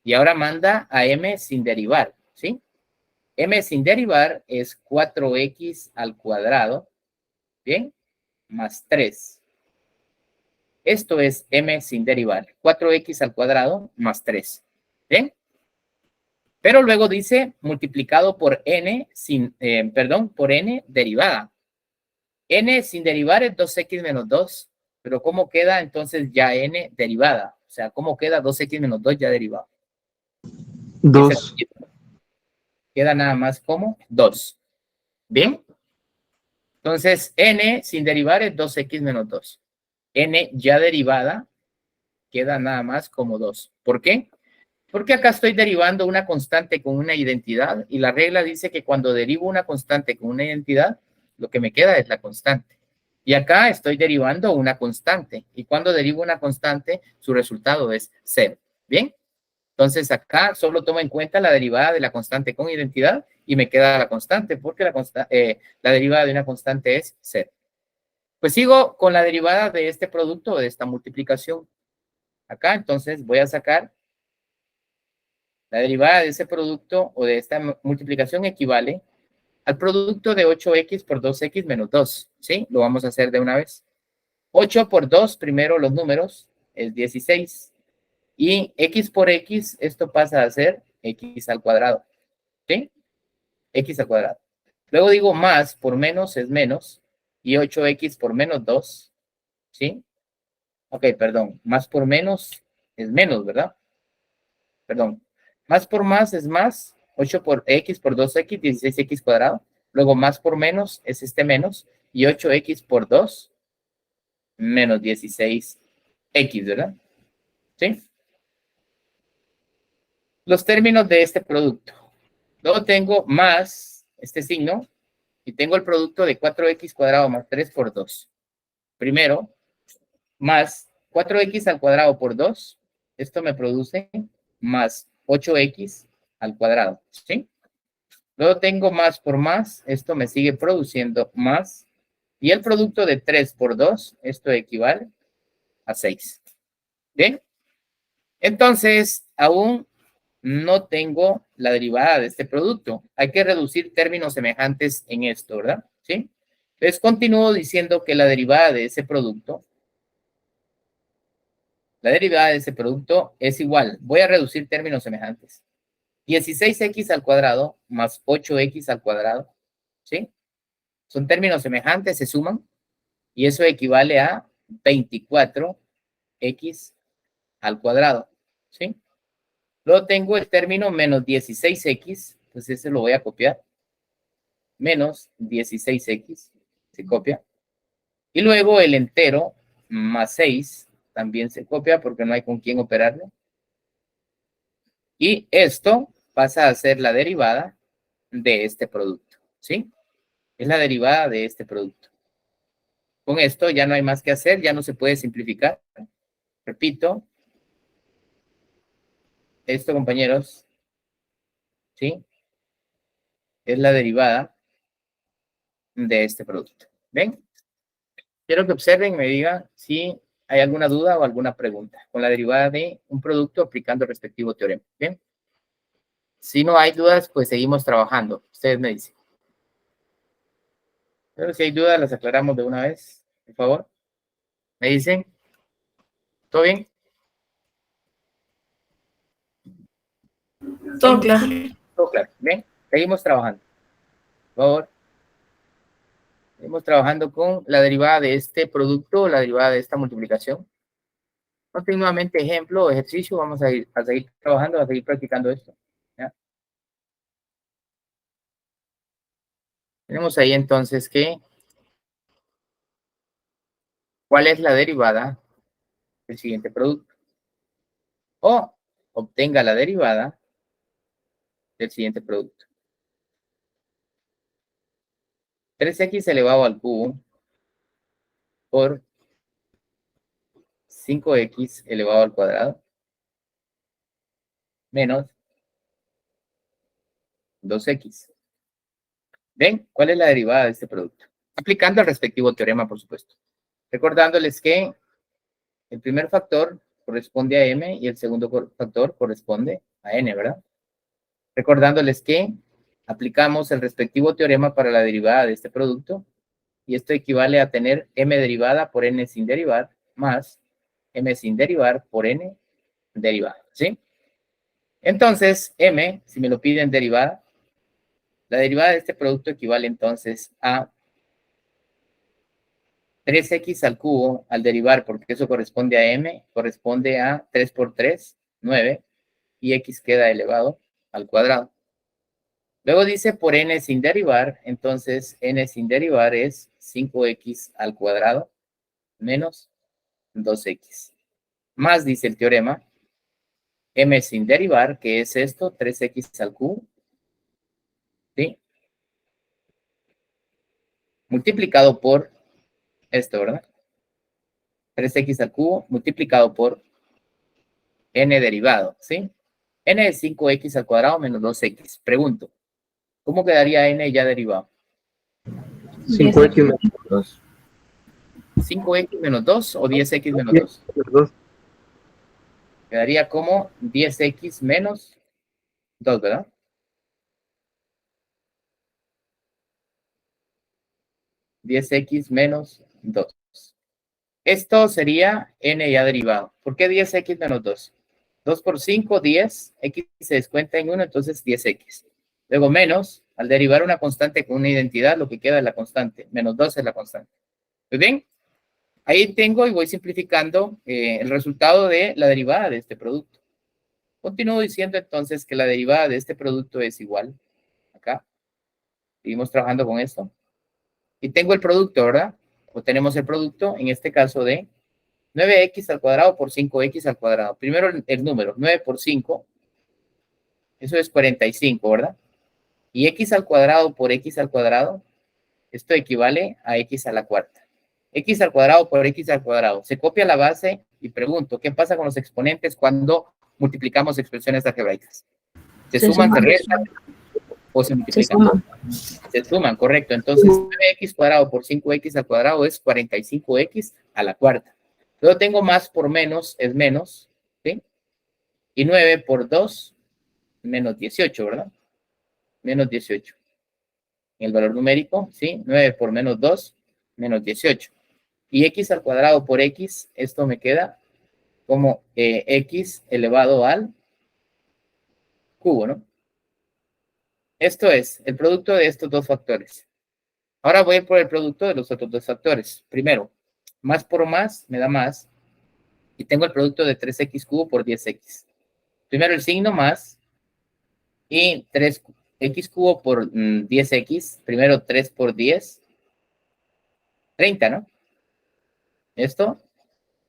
Y ahora manda a m sin derivar, ¿sí? M sin derivar es 4x al cuadrado, ¿bien? Más 3. Esto es m sin derivar. 4x al cuadrado más 3. ¿Bien? Pero luego dice multiplicado por n por n derivada. N sin derivar es 2x menos 2. Pero ¿cómo queda entonces ya n derivada? O sea, ¿cómo queda 2x menos 2 ya derivado? 2. Queda nada más como 2. ¿Bien? Entonces, n sin derivar es 2x menos 2. N ya derivada queda nada más como 2. ¿Por qué? Porque acá estoy derivando una constante con una identidad y la regla dice que cuando derivo una constante con una identidad, lo que me queda es la constante. Y acá estoy derivando una constante y cuando derivo una constante, su resultado es 0. ¿Bien? Entonces acá solo tomo en cuenta la derivada de la constante con identidad y me queda la constante porque la derivada de una constante es 0. Pues sigo con la derivada de este producto, de esta multiplicación. Acá entonces voy a sacar la derivada de ese producto o de esta multiplicación equivale al producto de 8x por 2x menos 2. ¿Sí? Lo vamos a hacer de una vez. 8 por 2, primero los números, es 16. Y x por x, esto pasa a ser x al cuadrado. ¿Sí? X al cuadrado. Luego digo más por menos es menos. Y 8x por menos 2. ¿Sí? Ok, perdón. Más por menos es menos, ¿verdad? Perdón. Más por más es más. 8 por x por 2x, 16x cuadrado. Luego más por menos es este menos. Y 8x por 2 menos 16x, ¿verdad? ¿Sí? Los términos de este producto. Luego tengo más este signo y tengo el producto de 4x cuadrado más 3 por 2. Primero, más 4x al cuadrado por 2. Esto me produce más 8x al cuadrado. ¿Sí? Luego tengo más por más. Esto me sigue produciendo más. Y el producto de 3 por 2, esto equivale a 6. ¿Bien? Entonces, aún no tengo la derivada de este producto. Hay que reducir términos semejantes en esto, ¿verdad? ¿Sí? Entonces, continúo diciendo que la derivada de ese producto es igual. Voy a reducir términos semejantes. 16x al cuadrado más 8x al cuadrado, ¿sí? Son términos semejantes, se suman, y eso equivale a 24x al cuadrado, ¿sí? Luego tengo el término menos 16x, pues ese lo voy a copiar. Menos 16x, se copia. Y luego el entero más 6 también se copia porque no hay con quién operarlo. Y esto pasa a ser la derivada de este producto, ¿sí? Es la derivada de este producto. Con esto ya no hay más que hacer, ya no se puede simplificar. Repito, esto, compañeros, ¿sí? Es la derivada de este producto. ¿Ven? Quiero que observen y me digan si hay alguna duda o alguna pregunta con la derivada de un producto aplicando el respectivo teorema. ¿Bien? Si no hay dudas, pues seguimos trabajando. Ustedes me dicen. Pero si hay dudas, las aclaramos de una vez, por favor. ¿Me dicen? ¿Todo bien? Todo claro. Todo claro. Bien, seguimos trabajando. Por favor. Seguimos trabajando con la derivada de este producto, la derivada de esta multiplicación. Continuamente, ejemplo, ejercicio, vamos a seguir trabajando, a seguir practicando esto. ¿Ya? Tenemos ahí entonces que, ¿cuál es la derivada del siguiente producto? O obtenga la derivada del siguiente producto. 3x elevado al cubo por 5x elevado al cuadrado menos 2x. ¿Ven? ¿Cuál es la derivada de este producto? Aplicando el respectivo teorema, por supuesto. Recordándoles que el primer factor corresponde a m y el segundo factor corresponde a n, ¿verdad? Recordándoles que aplicamos el respectivo teorema para la derivada de este producto y esto equivale a tener m derivada por n sin derivar más m sin derivar por n derivada, ¿sí? Entonces, m, si me lo piden derivada, la derivada de este producto equivale entonces a 3x al cubo al derivar, porque eso corresponde a m, corresponde a 3 por 3, 9, y x queda elevado al cuadrado. Luego dice por n sin derivar, entonces n sin derivar es 5x al cuadrado menos 2x. Más dice el teorema, m sin derivar, que es esto, 3x al cubo, ¿sí? Multiplicado por esto, ¿verdad? 3x al cubo multiplicado por n derivado, ¿sí? n es 5x al cuadrado menos 2x. Pregunto, ¿cómo quedaría n ya derivado? 5x menos 2. 5x menos 2 o 10x menos 2. 2. Quedaría como 10x menos 2, ¿verdad? $10x menos 2. Esto sería n ya derivado. ¿Por qué 10x menos 2? 2 por 5, 10. X se descuenta en 1, entonces 10x. Luego menos, al derivar una constante con una identidad, lo que queda es la constante. Menos 2 es la constante. ¿Muy bien? Ahí tengo y voy simplificando el resultado de la derivada de este producto. Continúo diciendo entonces que la derivada de este producto es igual. Acá. Seguimos trabajando con esto. Y tengo el producto, ¿verdad? O tenemos el producto, en este caso de 9x al cuadrado por 5x al cuadrado. Primero el número, 9 por 5, eso es 45, ¿verdad? Y x al cuadrado por x al cuadrado, esto equivale a x a la cuarta. X al cuadrado por x al cuadrado. Se copia la base y pregunto, ¿qué pasa con los exponentes cuando multiplicamos expresiones algebraicas? ¿Se suman, se restan o se multiplican? Se suman, correcto. Entonces, 9x cuadrado por 5x al cuadrado es 45x a la cuarta. Luego tengo más por menos, es menos, ¿sí? Y 9 por 2, menos 18, ¿verdad? Menos 18. En el valor numérico, ¿sí? 9 por menos 2, menos 18. Y x al cuadrado por x, esto me queda como x elevado al cubo, ¿no? Esto es el producto de estos dos factores. Ahora voy por el producto de los otros dos factores. Primero, más por más me da más. Y tengo el producto de 3x cubo por 10x. Primero el signo más. Y 3x cubo por 10x. Primero 3 por 10. 30, ¿no? Esto.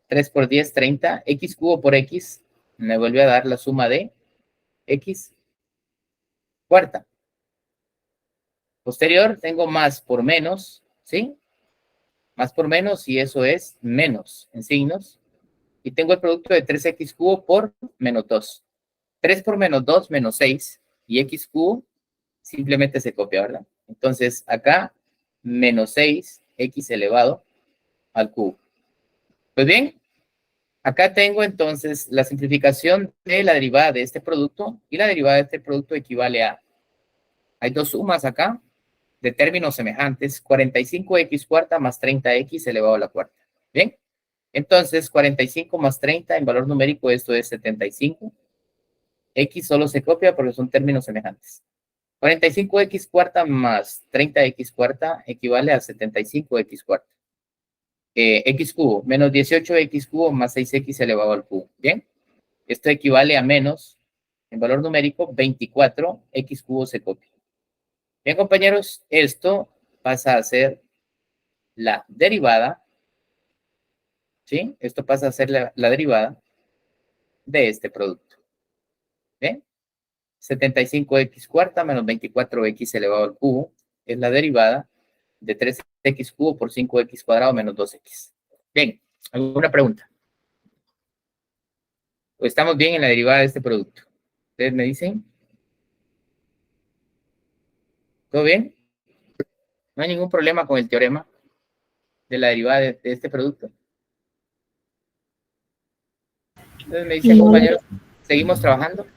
3 por 10, 30. X cubo por x. Me vuelve a dar la suma de x cuarta. Posterior tengo más por menos. ¿Sí? Más por menos y eso es menos en signos. Y tengo el producto de 3x cubo por menos 2. 3 por menos 2, menos 6. Y x cubo simplemente se copia, ¿verdad? Entonces, acá, menos 6, x elevado al cubo. Pues bien, acá tengo entonces la simplificación de la derivada de este producto. Y la derivada de este producto equivale a... Hay dos sumas acá de términos semejantes. 45x cuarta más 30x elevado a la cuarta. Bien. Entonces, 45 más 30 en valor numérico, esto es 75. X solo se copia porque son términos semejantes. 45x cuarta más 30x cuarta equivale a 75x cuarta. X cubo menos 18x cubo más 6x elevado al cubo. Bien. Esto equivale a menos, en valor numérico, 24x cubo se copia. Bien, compañeros, esto pasa a ser la derivada. ¿Sí? Esto pasa a ser la derivada de este producto. ¿Bien? 75x cuarta menos 24x elevado al cubo es la derivada de 3x cubo por 5x cuadrado menos 2x. Bien, ¿alguna pregunta? ¿O estamos bien en la derivada de este producto? ¿Ustedes me dicen? ¿Todo bien? ¿No hay ningún problema con el teorema de la derivada de este producto? Entonces me dicen, compañeros, ¿seguimos trabajando?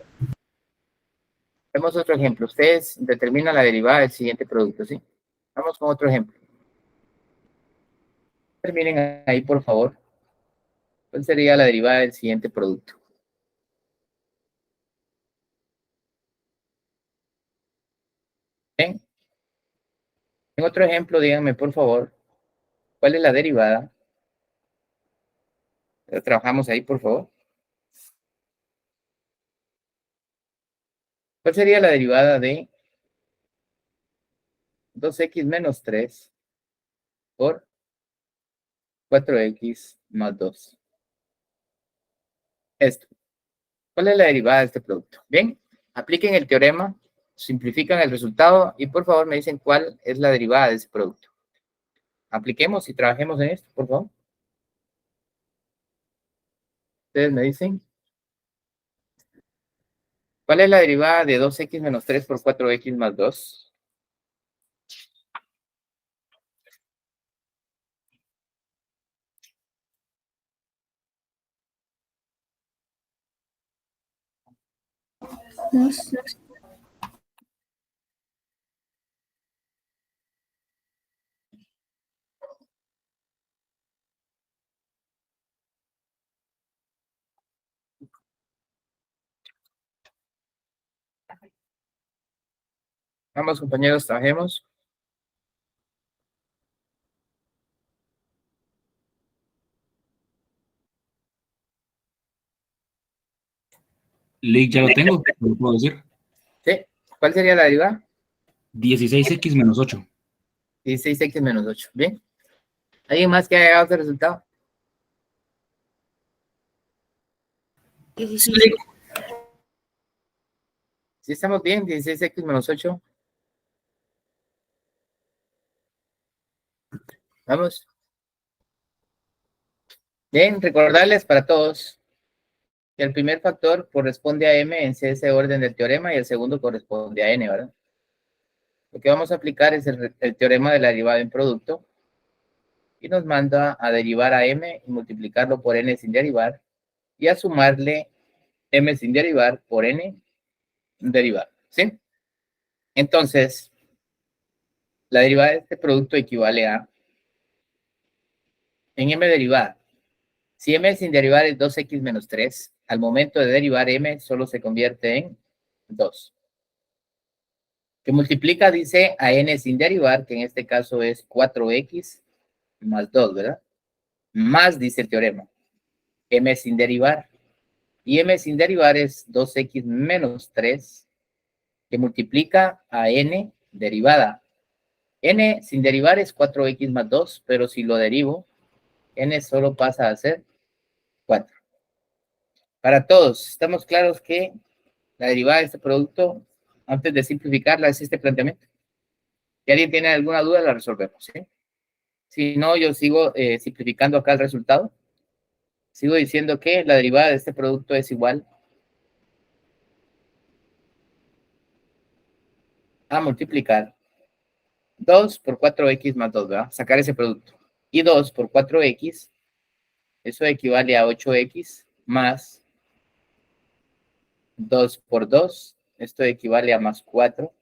Vemos otro ejemplo. Ustedes determinan la derivada del siguiente producto, ¿sí? Vamos con otro ejemplo. Terminen ahí, por favor. ¿Cuál sería la derivada del siguiente producto? Bien. En otro ejemplo, díganme, por favor, ¿cuál es la derivada? Trabajamos ahí, por favor. ¿Cuál sería la derivada de 2x menos 3 por 4x más 2? Esto. ¿Cuál es la derivada de este producto? Bien, apliquen el teorema, simplifican el resultado y por favor me dicen cuál es la derivada de ese producto. Apliquemos y trabajemos en esto, por favor. Ustedes me dicen. ¿Cuál es la derivada de 2x menos 3 por 4x más 2? Vamos, compañeros, trabajemos. Ley, ya lo tengo, lo puedo decir. ¿Sí? ¿Cuál sería la derivada? 16x menos 8. 16x menos 8. ¿Bien? ¿Alguien más que haya llegado a ese resultado? 16. ¿Sí estamos bien? 16x menos 8. Vamos. Bien, recordarles para todos que el primer factor corresponde a m en ese orden del teorema y el segundo corresponde a n, ¿verdad? Lo que vamos a aplicar es el teorema de la derivada en producto y nos manda a derivar a m y multiplicarlo por n sin derivar y a sumarle m sin derivar por n derivado, ¿sí? Entonces, la derivada de este producto equivale a, en m derivada, si m sin derivar es 2x menos 3, al momento de derivar m solo se convierte en 2. Que multiplica, dice, a n sin derivar, que en este caso es 4x más 2, ¿verdad? Más, dice el teorema, m sin derivar. Y m sin derivar es 2x menos 3, que multiplica a n derivada. N sin derivar es 4x más 2, pero si lo derivo, n solo pasa a ser 4. Para todos, estamos claros que la derivada de este producto, antes de simplificarla, es este planteamiento. Si alguien tiene alguna duda, la resolvemos, ¿sí? Si no, yo sigo simplificando acá el resultado. Sigo diciendo que la derivada de este producto es igual a multiplicar 2 por 4x más 2, ¿verdad? Sacar ese producto. Y 2 por 4x, eso equivale a 8x más 2 por 2, esto equivale a más 4,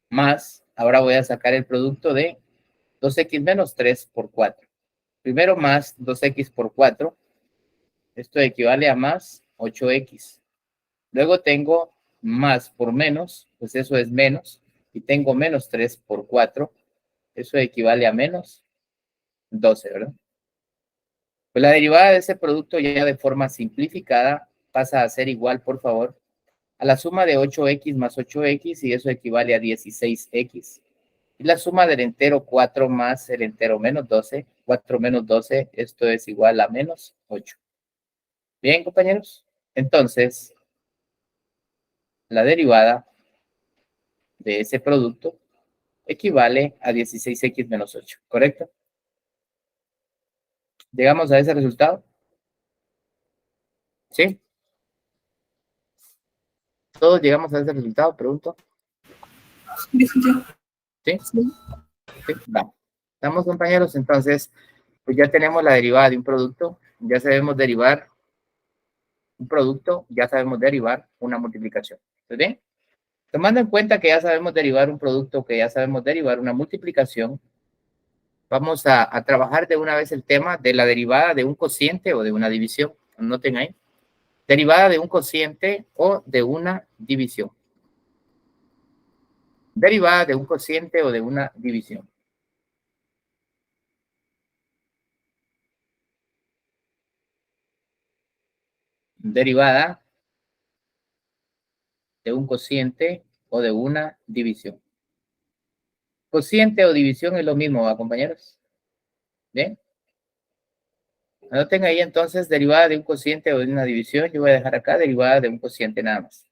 más, ahora voy a sacar el producto de 2x menos 3 por 4. Primero más 2x por 4, esto equivale a más 8x. Luego tengo más por menos, pues eso es menos, y tengo menos 3 por 4, eso equivale a menos 12, ¿verdad? Pues la derivada de ese producto ya de forma simplificada pasa a ser igual, por favor, a la suma de 8x más 8x, y eso equivale a 16x. Y la suma del entero 4 más el entero menos 12, 4 menos 12, esto es igual a menos 8. Bien, compañeros. Entonces, la derivada de ese producto equivale a 16x menos 8, ¿correcto? ¿Llegamos a ese resultado? ¿Sí? ¿Todos llegamos a ese resultado? Pregunto. ¿Sí? ¿Sí? Vamos. ¿Estamos, compañeros? Entonces, pues ya tenemos la derivada de un producto. Ya sabemos derivar un producto, ya sabemos derivar una multiplicación. ¿Está bien? Tomando en cuenta que ya sabemos derivar un producto, que ya sabemos derivar una multiplicación, vamos a trabajar de una vez el tema de la derivada de un cociente o de una división. Anoten ahí. Derivada de un cociente o de una división. Derivada de un cociente o de una división. Derivada de un cociente o de una división. Cociente o división es lo mismo, ¿va, compañeros? ¿Bien? Anoten ahí entonces derivada de un cociente o de una división. Yo voy a dejar acá derivada de un cociente nada más.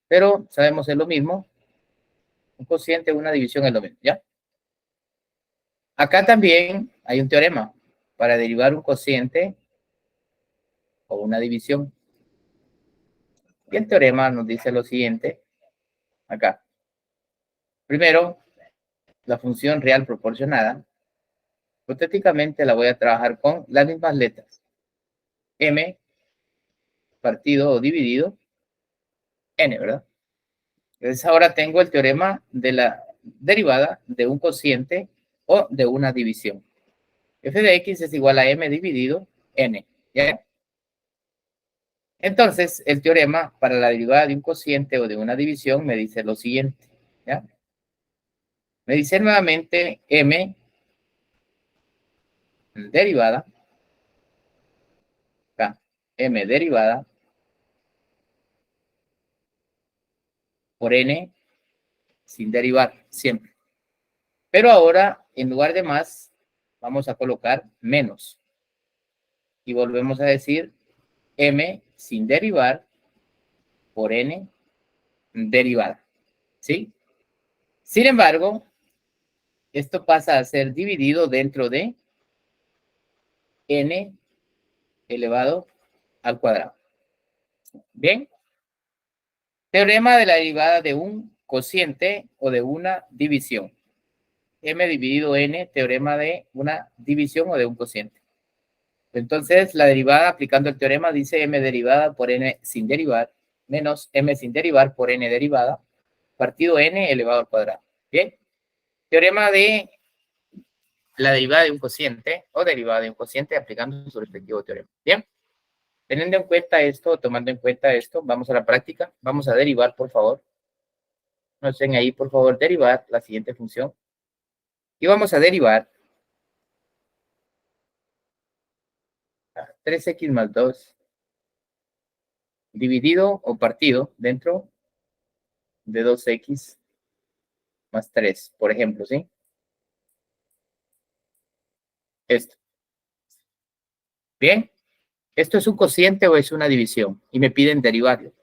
Pero sabemos es lo mismo. Un cociente o una división es lo mismo, ¿ya? Acá también hay un teorema para derivar un cociente o una división. Y el teorema nos dice lo siguiente, acá. Primero, la función real proporcionada. Hipotéticamente la voy a trabajar con las mismas letras. M partido o dividido n, ¿verdad? Entonces ahora tengo el teorema de la derivada de un cociente o de una división. F de x es igual a m dividido n, ¿ya? Entonces, el teorema para la derivada de un cociente o de una división me dice lo siguiente, ¿ya? Me dice nuevamente m derivada, acá, m derivada por n sin derivar, siempre. Pero ahora, en lugar de más, vamos a colocar menos. Y volvemos a decir m sin derivar por n derivada, ¿sí? Sin embargo, esto pasa a ser dividido dentro de n elevado al cuadrado. Bien. Teorema de la derivada de un cociente o de una división. M dividido n, teorema de una división o de un cociente. Entonces, la derivada aplicando el teorema dice m derivada por n sin derivar menos m sin derivar por n derivada partido n elevado al cuadrado. Bien. Teorema de la derivada de un cociente o derivada de un cociente aplicando su respectivo teorema. Bien. Teniendo en cuenta esto, tomando en cuenta esto, vamos a la práctica. Vamos a derivar, por favor. Noten ahí, por favor, derivar la siguiente función. Y vamos a derivar 3x más 2 dividido o partido dentro de 2x más 3, por ejemplo, ¿sí? Esto. Bien. ¿Esto es un cociente o es una división? Y me piden derivarlo.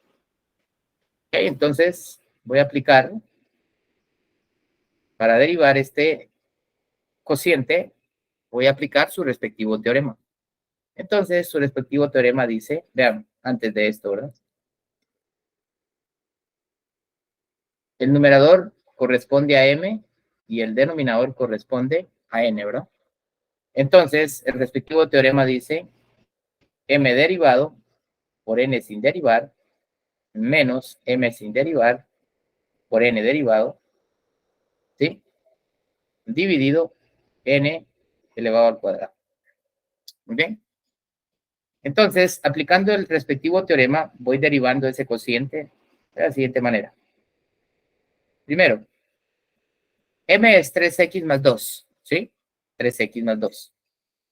Okay, entonces voy a aplicar, para derivar este cociente, voy a aplicar su respectivo teorema. Entonces, su respectivo teorema dice, vean, antes de esto, ¿verdad? El numerador corresponde a m y el denominador corresponde a n, ¿verdad? Entonces, el respectivo teorema dice m derivado por n sin derivar menos m sin derivar por n derivado, ¿sí? Dividido n elevado al cuadrado. Muy bien. Entonces, aplicando el respectivo teorema, voy derivando ese cociente de la siguiente manera. Primero, m es 3x más 2, ¿sí? 3x más 2.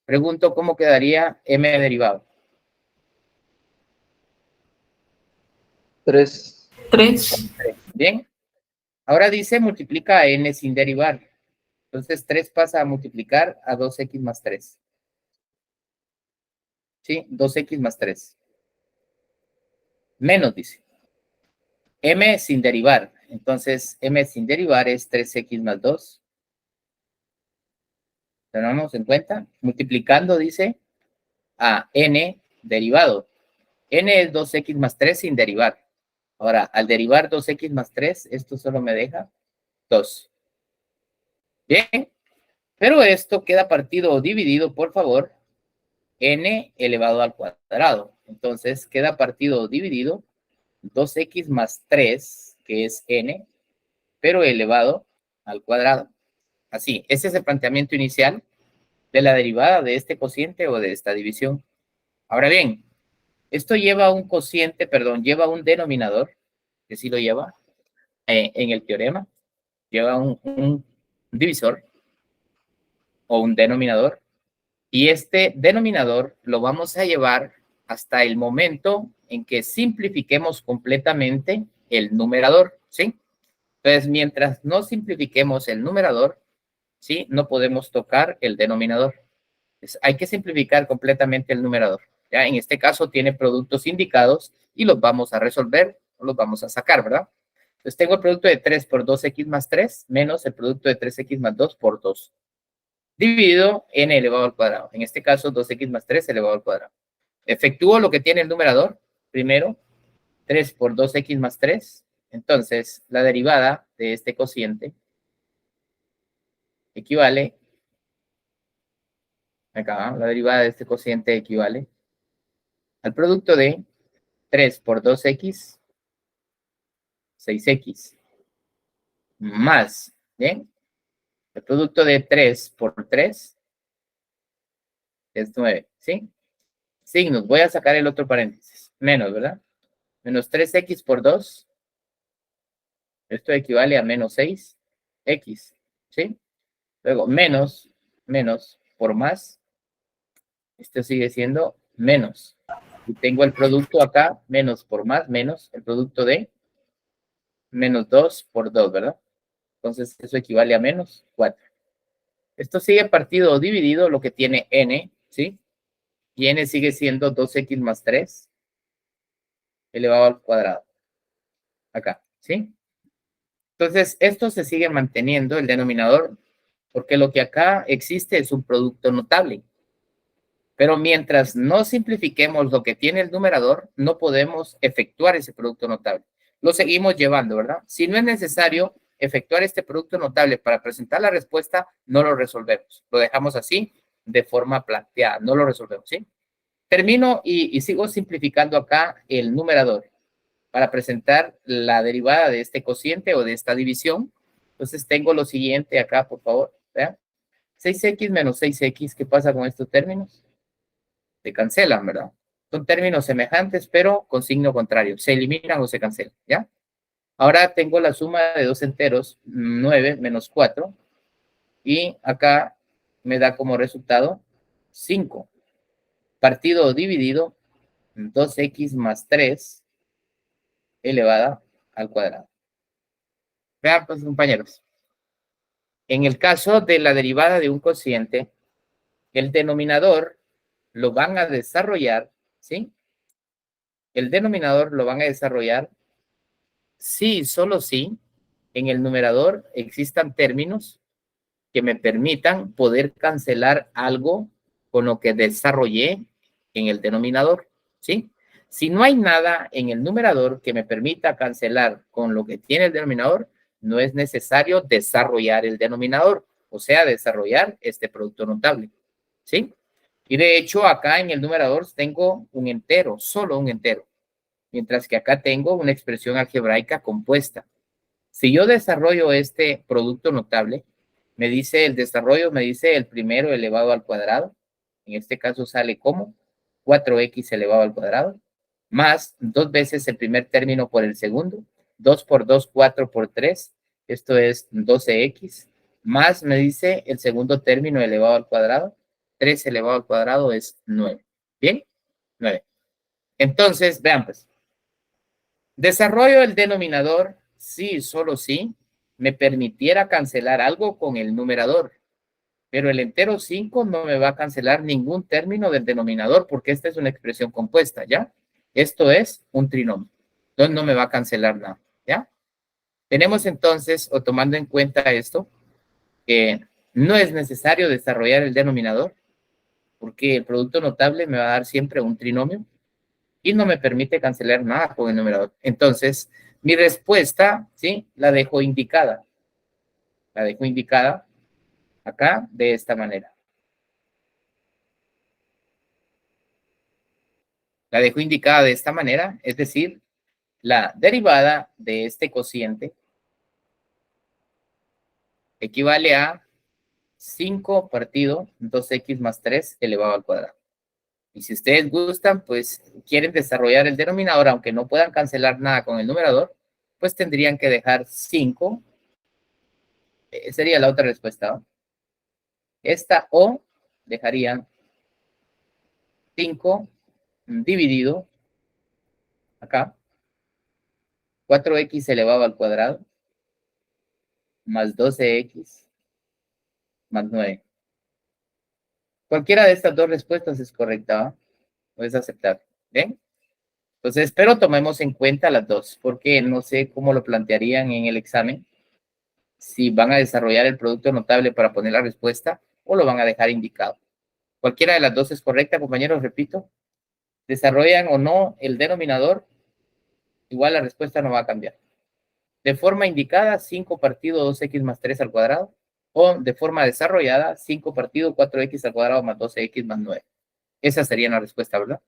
Pregunto cómo quedaría m derivado. 3. 3. Bien. Ahora dice multiplica a n sin derivar. Entonces 3 pasa a multiplicar a 2x más 3. ¿Sí? 2x más 3. Menos, dice. M sin derivar. Entonces m sin derivar es 3x más 2. ¿Tenemos en cuenta? Multiplicando, dice, a n derivado. N es 2x más 3 sin derivar. Ahora, al derivar 2x más 3, esto solo me deja 2. Bien, pero esto queda partido o dividido, por favor, n elevado al cuadrado. Entonces, queda partido o dividido 2x más 3, que es n, pero elevado al cuadrado. Así, ese es el planteamiento inicial de la derivada de este cociente o de esta división. Ahora bien, esto lleva un cociente, perdón, lleva un denominador, que sí lo lleva en el teorema, lleva un divisor o un denominador, y este denominador lo vamos a llevar hasta el momento en que simplifiquemos completamente el numerador, ¿sí? Entonces, mientras no simplifiquemos el numerador, ¿sí? No podemos tocar el denominador. Entonces, hay que simplificar completamente el numerador. Ya en este caso tiene productos indicados y los vamos a resolver, o los vamos a sacar, ¿verdad? Entonces tengo el producto de 3 por 2x más 3 menos el producto de 3x más 2 por 2. Dividido n elevado al cuadrado. En este caso 2x más 3 elevado al cuadrado. Efectúo lo que tiene el numerador. Primero, 3 por 2x más 3. Entonces, la derivada de este cociente equivale, acá, la derivada de este cociente equivale al producto de 3 por 2x, 6x, más, ¿bien? El producto de 3 por 3 es 9, ¿sí? Signos, voy a sacar el otro paréntesis, menos, ¿verdad? Menos 3x por 2, esto equivale a menos 6x, ¿sí? Luego, menos por más, esto sigue siendo menos. Y tengo el producto acá, menos por más, menos el producto de menos 2 por 2, ¿verdad? Entonces, eso equivale a menos 4. Esto sigue partido o dividido, lo que tiene n, ¿sí? Y n sigue siendo 2x más 3 elevado al cuadrado. Acá, ¿sí? Entonces, esto se sigue manteniendo, el denominador, porque lo que acá existe es un producto notable. Pero mientras no simplifiquemos lo que tiene el numerador, no podemos efectuar ese producto notable. Lo seguimos llevando, ¿verdad? Si no es necesario efectuar este producto notable para presentar la respuesta, no lo resolvemos. Lo dejamos así, de forma planteada, no lo resolvemos, ¿sí? Termino y sigo simplificando acá el numerador para presentar la derivada de este cociente o de esta división. Entonces tengo lo siguiente acá, por favor, ¿vean? 6x menos 6x, ¿qué pasa con estos términos? Se cancelan, ¿verdad? Son términos semejantes, pero con signo contrario. Se eliminan o se cancelan, ¿ya? Ahora tengo la suma de dos enteros, 9 menos 4, y acá me da como resultado 5. Partido o dividido, 2x más 3 elevada al cuadrado. Vean, pues, compañeros. En el caso de la derivada de un cociente, el denominador lo van a desarrollar, ¿sí? El denominador lo van a desarrollar si, solo si, en el numerador existan términos que me permitan poder cancelar algo con lo que desarrollé en el denominador, ¿sí? Si no hay nada en el numerador que me permita cancelar con lo que tiene el denominador, no es necesario desarrollar el denominador, o sea, desarrollar este producto notable, ¿sí? Y de hecho, acá en el numerador tengo un entero, solo un entero, mientras que acá tengo una expresión algebraica compuesta. Si yo desarrollo este producto notable, me dice el desarrollo, me dice el primero elevado al cuadrado, en este caso sale como 4x elevado al cuadrado, más 2 veces el primer término por el segundo, 2 por 2, 4 por 3, esto es 12x, más me dice el segundo término elevado al cuadrado, 3 elevado al cuadrado es 9. ¿Bien? 9. Entonces, vean pues, desarrollo el denominador si, solo si, me permitiera cancelar algo con el numerador, pero el entero 5 no me va a cancelar ningún término del denominador porque esta es una expresión compuesta, ¿ya? Esto es un trinomio, entonces no me va a cancelar nada, ¿ya? Tenemos entonces, o tomando en cuenta esto, que no es necesario desarrollar el denominador porque el producto notable me va a dar siempre un trinomio y no me permite cancelar nada con el numerador. Entonces, mi respuesta, ¿sí? La dejo indicada. La dejo indicada acá de esta manera. La dejo indicada de esta manera, es decir, la derivada de este cociente equivale a 5 partido 2x más 3 elevado al cuadrado. Y si ustedes gustan, pues quieren desarrollar el denominador, aunque no puedan cancelar nada con el numerador, pues tendrían que dejar 5. Sería la otra respuesta, ¿no? Esta O dejarían 5 dividido acá, 4x elevado al cuadrado, más 12x, más 9. Cualquiera de estas dos respuestas es correcta, ¿no? O es aceptable. ¿Bien? Entonces, espero tomemos en cuenta las dos, porque no sé cómo lo plantearían en el examen, si van a desarrollar el producto notable para poner la respuesta o lo van a dejar indicado. Cualquiera de las dos es correcta, compañeros, repito. Desarrollan o no el denominador, igual la respuesta no va a cambiar. De forma indicada, 5 partido 2x más 3 al cuadrado, o de forma desarrollada, 5 partido 4x al cuadrado más 12x más 9. Esa sería la respuesta, ¿verdad?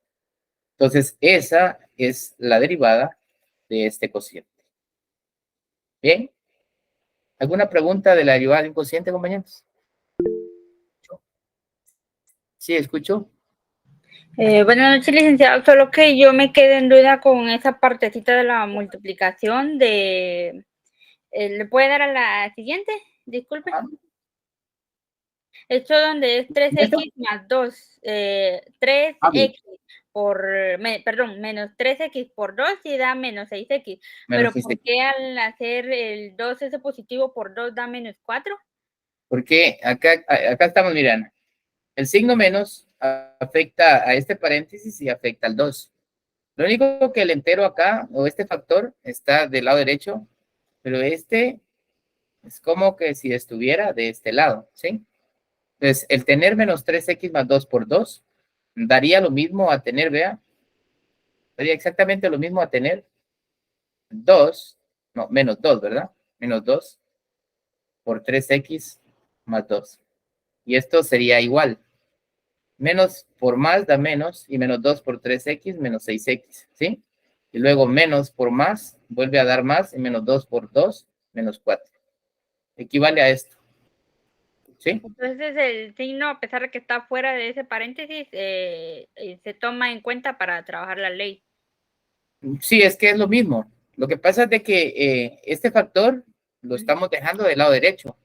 Entonces, esa es la derivada de este cociente. Bien. ¿Alguna pregunta de la derivada de un cociente, compañeros? Sí, escucho. Buenas noches, licenciado. Solo que yo me quedé en duda con esa partecita de la multiplicación de... ¿le puede dar a la siguiente? Disculpe. Ah, Esto donde es 3x ¿esto? más 2. 3x bien. perdón, menos 3x por 2 y da menos 6x. Menos Pero 6x. ¿por qué al hacer el 2 ese positivo por 2 da menos 4? Porque acá estamos mirando. El signo menos afecta a este paréntesis y afecta al 2. Lo único que el entero acá, o este factor, está del lado derecho, pero este es como que si estuviera de este lado, ¿sí? Entonces, el tener menos 3x más 2 por 2 daría lo mismo a tener, vea, daría exactamente lo mismo a tener 2, no, menos 2, ¿verdad? Menos 2 por 3x más 2. Y esto sería igual. Menos por más da menos, y menos 2 por 3x menos 6x, ¿sí? Y luego menos por más vuelve a dar más, y menos 2 por 2 menos 4. Equivale a esto, ¿sí? Entonces el signo, a pesar de que está fuera de ese paréntesis, se toma en cuenta para trabajar la ley. Sí, es que es lo mismo. Lo que pasa es de que este factor lo estamos dejando del lado derecho,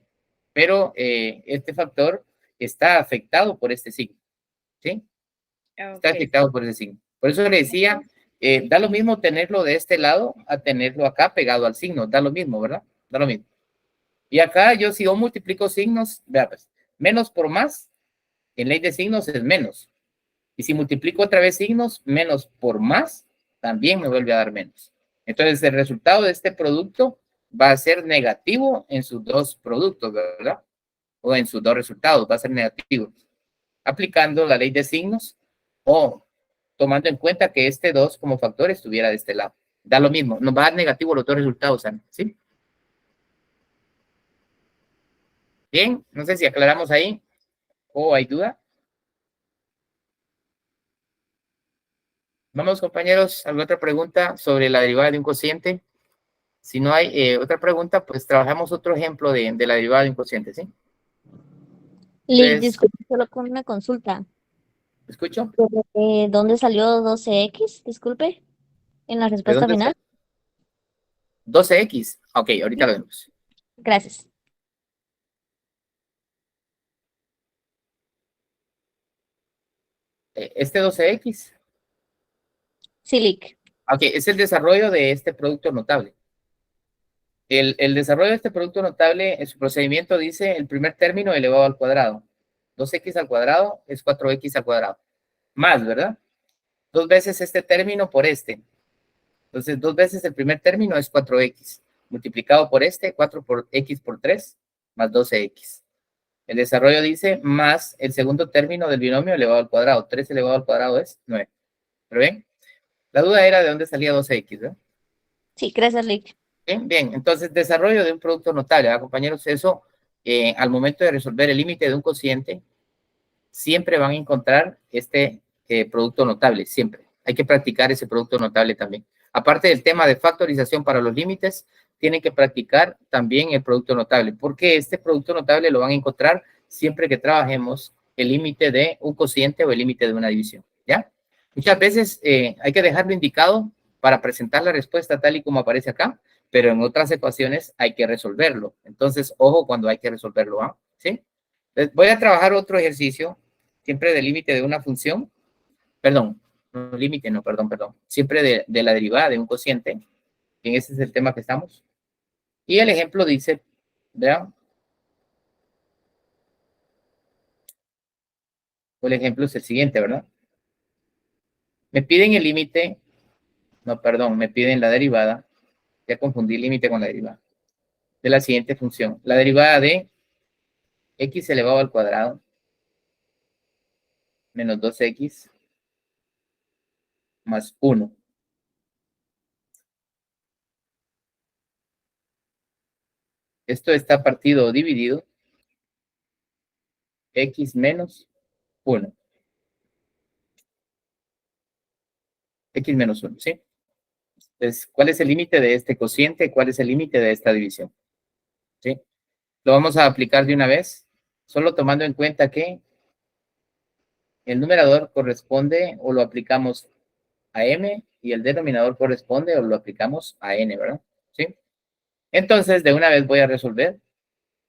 pero este factor está afectado por este signo, ¿sí? Está Ok. afectado por ese signo. Por eso le decía, da lo mismo tenerlo de este lado a tenerlo acá pegado al signo, da lo mismo, ¿verdad? Da lo mismo. Y acá yo si yo multiplico signos, vea pues, menos por más, en ley de signos es menos. Y si multiplico otra vez signos, menos por más, también me vuelve a dar menos. Entonces el resultado de este producto va a ser negativo en sus dos productos, ¿verdad? O en sus dos resultados, va a ser negativo. Aplicando la ley de signos o tomando en cuenta que este 2 como factor estuviera de este lado. Da lo mismo, nos va a dar negativo los dos resultados, ¿sí? Bien, no sé si aclaramos ahí o hay duda. Vamos, compañeros, ¿alguna otra pregunta sobre la derivada de un cociente? Si no hay otra pregunta, pues trabajamos otro ejemplo de la derivada de un cociente, ¿sí? Lick, Entonces, disculpe, solo con una consulta. ¿escucho? ¿Dónde salió 12x? Disculpe, en la ¿De respuesta dónde final. está? 12x. Ok, ahorita lo vemos. Gracias. Este 12x. Sí, Lick. Ok, es el desarrollo de este producto notable. El desarrollo de este producto notable, en su procedimiento dice el primer término elevado al cuadrado. 2x al cuadrado es 4x al cuadrado. Más, ¿verdad? Dos veces este término por este. Entonces, dos veces el primer término es 4x. Multiplicado por este, 4 por x por 3, más 12x. El desarrollo dice más el segundo término del binomio elevado al cuadrado. 3 elevado al cuadrado es 9. ¿Pero ven? La duda era de dónde salía 12x, ¿verdad? Sí, gracias, Lick. Bien, bien. Entonces, desarrollo de un producto notable, ¿verdad, compañeros? Eso, al momento de resolver el límite de un cociente, siempre van a encontrar este producto notable, siempre. Hay que practicar ese producto notable también. Aparte del tema de factorización para los límites, tienen que practicar también el producto notable, porque este producto notable lo van a encontrar siempre que trabajemos el límite de un cociente o el límite de una división, ¿ya? Muchas veces hay que dejarlo indicado para presentar la respuesta tal y como aparece acá, pero en otras ecuaciones hay que resolverlo. Entonces, ojo cuando hay que resolverlo, ¿ah? ¿Sí? Entonces, voy a trabajar otro ejercicio, siempre del límite de una función, perdón, no límite, no, perdón, siempre de la derivada de un cociente, en ese es el tema que estamos. Y el ejemplo dice, vean, el ejemplo es el siguiente, ¿verdad? Me piden el límite, no, perdón, me piden la derivada, ya confundí límite con la derivada, de la siguiente función. La derivada de x elevado al cuadrado menos 2x más 1. Esto está partido o dividido x menos 1. X menos 1, ¿sí? Entonces, ¿cuál es el límite de este cociente? ¿Cuál es el límite de esta división? ¿Sí? Lo vamos a aplicar de una vez, solo tomando en cuenta que el numerador corresponde o lo aplicamos a m y el denominador corresponde o lo aplicamos a n, ¿verdad? ¿Sí? Entonces, de una vez voy a resolver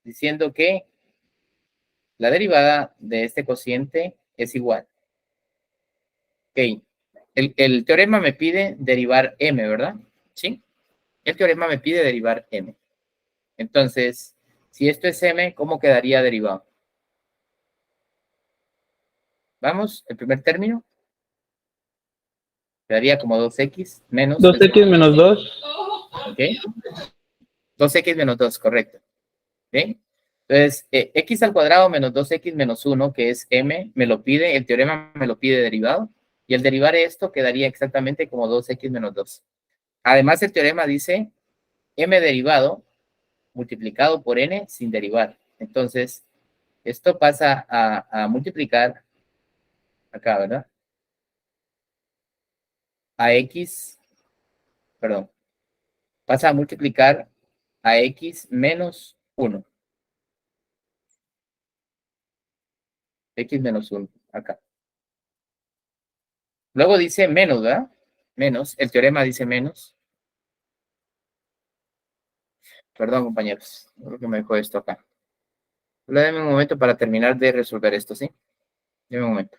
diciendo que la derivada de este cociente es igual. Ok. El teorema me pide derivar m, ¿verdad? ¿Sí? El teorema me pide derivar m. Entonces, si esto es m, ¿cómo quedaría derivado? Vamos, el primer término quedaría como 2x menos... 2x menos 2. ¿Ok? 2x menos 2, correcto. ¿Ok? Entonces, x al cuadrado menos 2x menos 1, que es m, me lo pide, el teorema me lo pide derivado, y el derivar esto quedaría exactamente como 2x menos 2. Además, el teorema dice m derivado multiplicado por n sin derivar. Entonces, esto pasa a multiplicar acá, ¿verdad? A x, perdón, pasa a multiplicar a x menos 1. X menos 1, acá. Luego dice menos, ¿verdad? Menos, el teorema dice menos. Perdón, compañeros, creo que me dejó esto acá. Solo denme un momento para terminar de resolver esto, ¿sí? Denme un momento.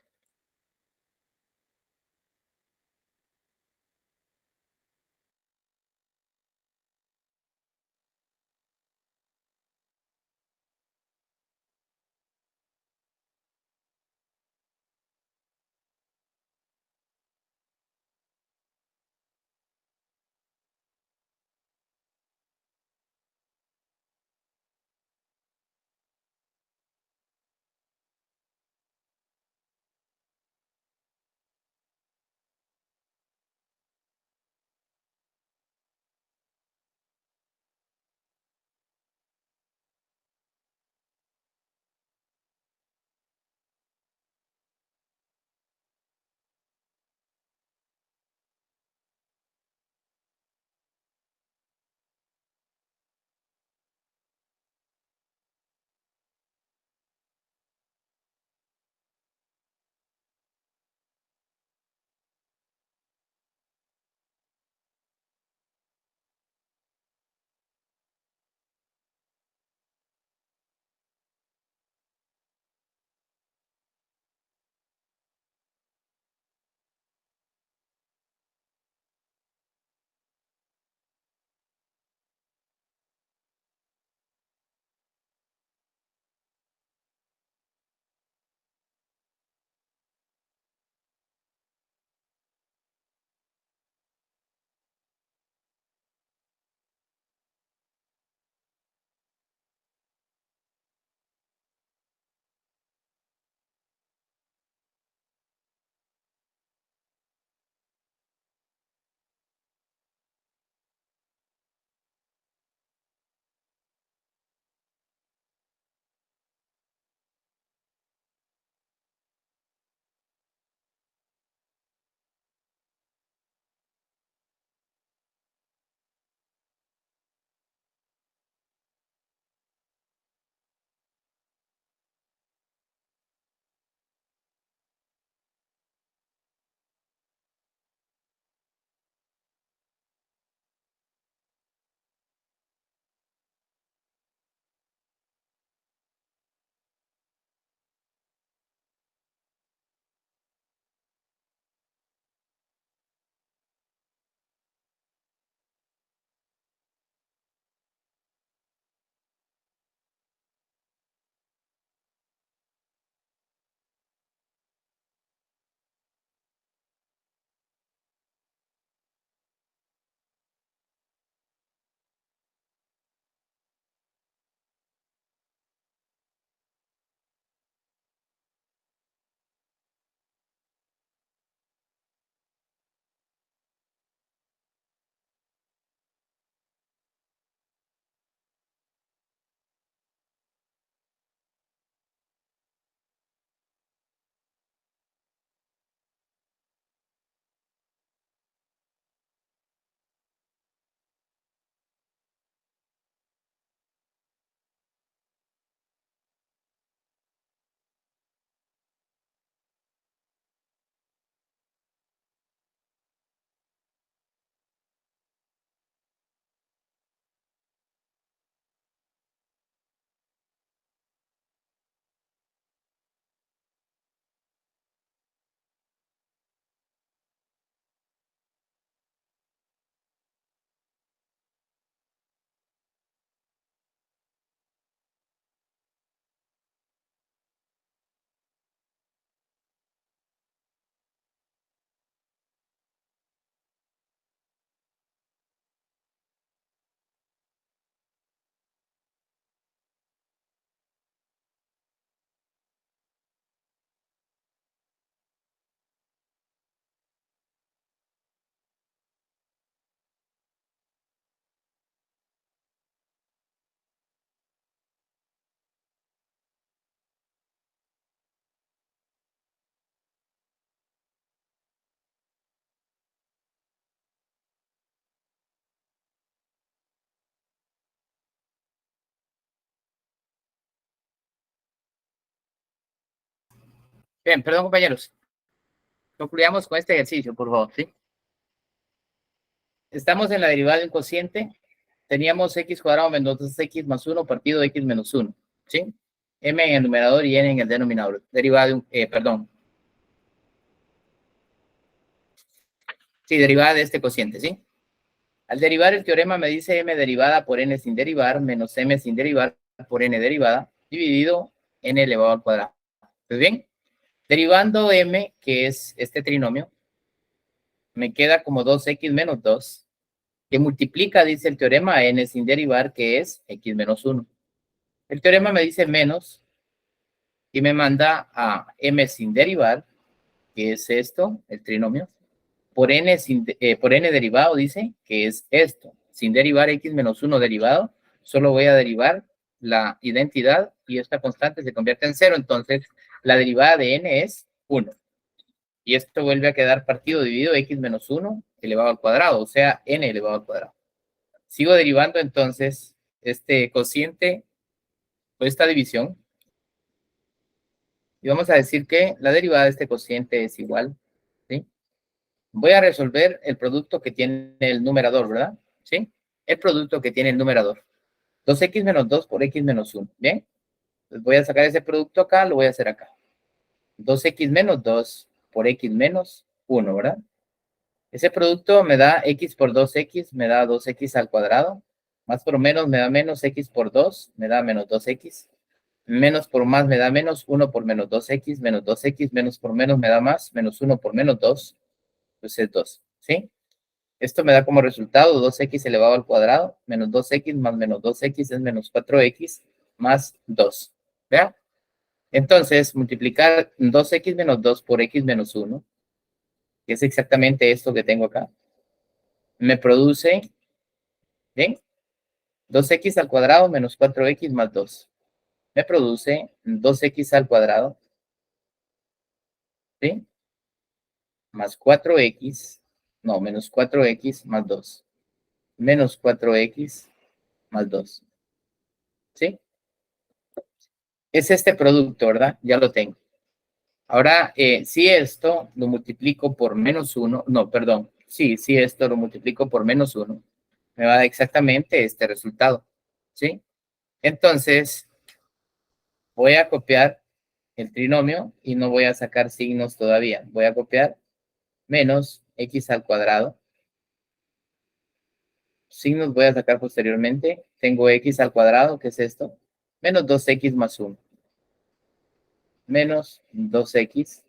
Bien, perdón, compañeros. Concluyamos con este ejercicio, por favor, ¿sí? Estamos en la derivada de un cociente. Teníamos x cuadrado menos 2x más 1 partido x menos 1, ¿sí? M en el numerador y n en el denominador. Derivada de un, perdón. Sí, derivada de este cociente, ¿sí? Al derivar el teorema me dice m derivada por n sin derivar menos m sin derivar por n derivada dividido n elevado al cuadrado. ¿Pues bien? Derivando m, que es este trinomio, me queda como 2x menos 2, que multiplica, dice el teorema, n sin derivar, que es x menos 1. El teorema me dice menos y me manda a m sin derivar, que es esto, el trinomio, por n derivado, dice, que es esto. Sin derivar x menos 1 derivado, solo voy a derivar la identidad y esta constante se convierte en 0. Entonces, la derivada de n es 1. Y esto vuelve a quedar partido dividido x menos 1 elevado al cuadrado, o sea, n elevado al cuadrado. Sigo derivando entonces este cociente por esta división. Y vamos a decir que la derivada de este cociente es igual, ¿sí? Voy a resolver el producto que tiene el numerador, ¿verdad? ¿Sí? El producto que tiene el numerador. 2x menos 2 por x menos 1, ¿bien? Entonces voy a sacar ese producto acá, lo voy a hacer acá. 2x menos 2 por x menos 1, ¿verdad? Ese producto me da x por 2x, me da 2x al cuadrado. Más por menos me da menos x por 2, me da menos 2x. Menos por más me da menos 1 por menos 2x, menos 2x, menos por menos me da más, menos 1 por menos 2, pues es 2, ¿sí? Esto me da como resultado 2x elevado al cuadrado, menos 2x más menos 2x es menos 4x más 2, ¿vea? Entonces, multiplicar 2x menos 2 por x menos 1, que es exactamente esto que tengo acá, me produce, ¿bien? 2x al cuadrado menos 4x más 2. Me produce 2x al cuadrado, ¿sí? Más 4x, no, menos 4x más 2. Menos 4x más 2. ¿Sí? Es este producto, ¿verdad? Ya lo tengo. Ahora, si esto lo multiplico por menos 1, no, perdón. Si esto lo multiplico por menos 1, me va a dar exactamente este resultado. ¿Sí? Entonces, voy a copiar el trinomio y no voy a sacar signos todavía. Voy a copiar menos x al cuadrado. Signos voy a sacar posteriormente. Tengo x al cuadrado, ¿qué es esto? Menos 2x más 1. Menos 2x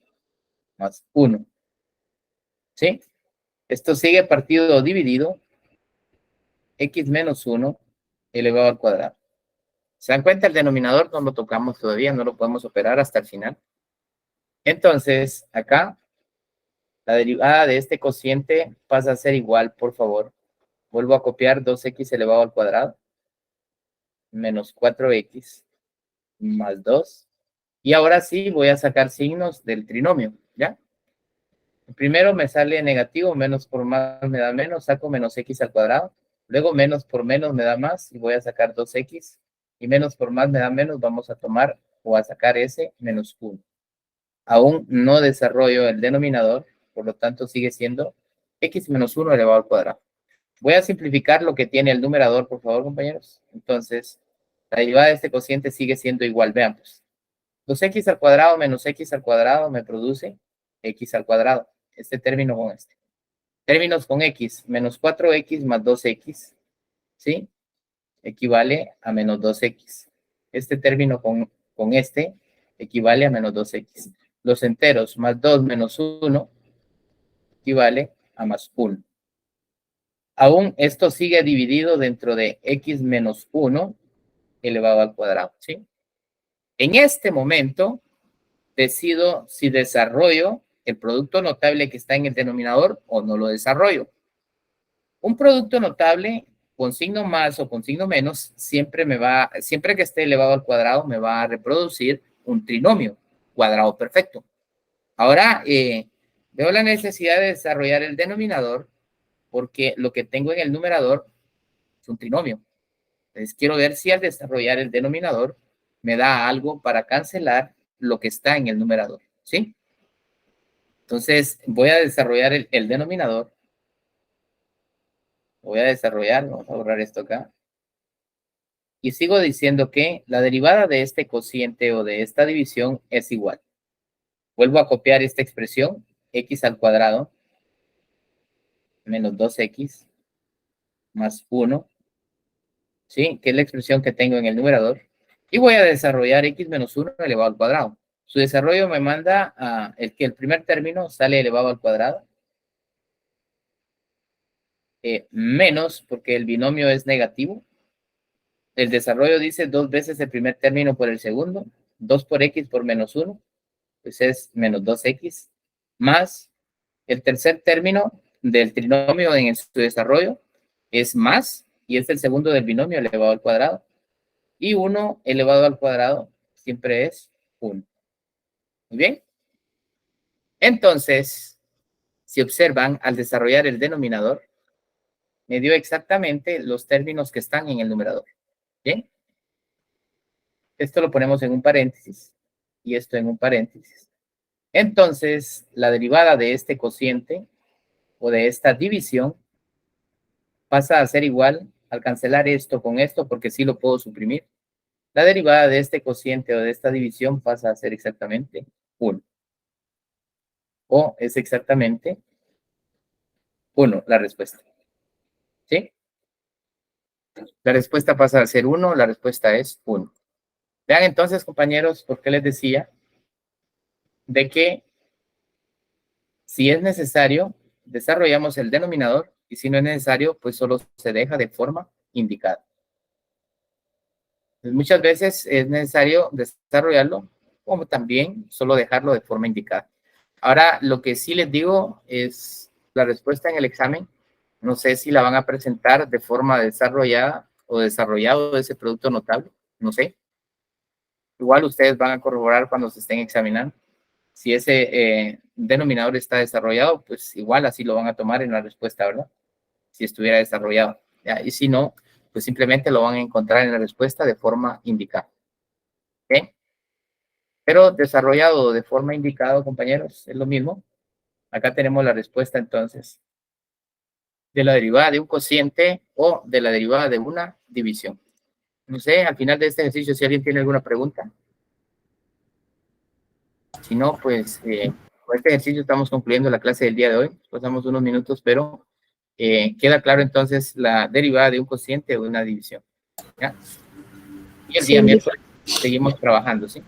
más 1. ¿Sí? Esto sigue partido o dividido. X menos 1 elevado al cuadrado. ¿Se dan cuenta? El denominador no lo tocamos todavía, no lo podemos operar hasta el final. Entonces, acá, la derivada de este cociente pasa a ser igual, por favor. Vuelvo a copiar 2x elevado al cuadrado. Menos 4x más 2. Y ahora sí voy a sacar signos del trinomio, ¿ya? Primero me sale negativo, menos por más me da menos, saco menos x al cuadrado. Luego menos por menos me da más y voy a sacar 2x. Y menos por más me da menos, vamos a tomar o a sacar ese menos 1. Aún no desarrollo el denominador, por lo tanto sigue siendo x menos 1 elevado al cuadrado. Voy a simplificar lo que tiene el numerador, por favor, compañeros. Entonces, la derivada de este cociente sigue siendo igual, vean pues. 2x al cuadrado menos x al cuadrado me produce x al cuadrado. Este término con este. Términos con x, menos 4x más 2x, ¿sí? Equivale a menos 2x. Este término con este equivale a menos 2x. Los enteros, más 2 menos 1, equivale a más 1. Aún esto sigue dividido dentro de x menos 1 elevado al cuadrado, ¿sí? En este momento, decido si desarrollo el producto notable que está en el denominador o no lo desarrollo. Un producto notable con signo más o con signo menos, siempre que esté elevado al cuadrado, me va a reproducir un trinomio cuadrado perfecto. Ahora, veo la necesidad de desarrollar el denominador porque lo que tengo en el numerador es un trinomio. Entonces, quiero ver si al desarrollar el denominador me da algo para cancelar lo que está en el numerador. ¿sí? Entonces, voy a desarrollar el denominador. Voy a desarrollar, vamos a borrar esto acá. Y sigo diciendo que la derivada de este cociente o de esta división es igual. Vuelvo a copiar esta expresión, x al cuadrado menos 2x más 1, ¿sí? Que es la expresión que tengo en el numerador. Y voy a desarrollar x menos 1 elevado al cuadrado. Su desarrollo me manda a el primer término sale elevado al cuadrado. Menos, porque el binomio es negativo. El desarrollo dice 2 veces el primer término por el segundo. 2 por x por menos 1. Pues es menos 2x. Más el tercer término del trinomio en su desarrollo es más. Y es el segundo del binomio elevado al cuadrado. Y 1 elevado al cuadrado siempre es 1. Muy bien. Entonces, si observan, al desarrollar el denominador, me dio exactamente los términos que están en el numerador. ¿Bien? Esto lo ponemos en un paréntesis y esto en un paréntesis. Entonces, la derivada de este cociente o de esta división pasa a ser igual al cancelar esto con esto, porque sí lo puedo suprimir. La derivada de este cociente o de esta división pasa a ser exactamente 1. O es exactamente 1 la respuesta. ¿Sí? La respuesta pasa a ser 1, la respuesta es 1. Vean entonces, compañeros, por qué les decía de que si es necesario, desarrollamos el denominador y si no es necesario, pues solo se deja de forma indicada. Pues muchas veces es necesario desarrollarlo, como también solo dejarlo de forma indicada. Ahora, lo que sí les digo es la respuesta en el examen. No sé si la van a presentar de forma desarrollada o desarrollado ese producto notable. No sé. Igual ustedes van a corroborar cuando se estén examinando. Si ese denominador está desarrollado, pues igual así lo van a tomar en la respuesta, ¿verdad? Si estuviera desarrollado. ¿Ya? Y si no, pues simplemente lo van a encontrar en la respuesta de forma indicada. ¿Ok? Pero desarrollado de forma indicada, compañeros, es lo mismo. Acá tenemos la respuesta entonces de la derivada de un cociente o de la derivada de una división. No sé, al final de este ejercicio, si alguien tiene alguna pregunta. Si no, pues con este ejercicio estamos concluyendo la clase del día de hoy. Pasamos unos minutos, pero queda claro entonces la derivada de un cociente o de una división. ¿Ya? Y el día miércoles seguimos trabajando, ¿sí?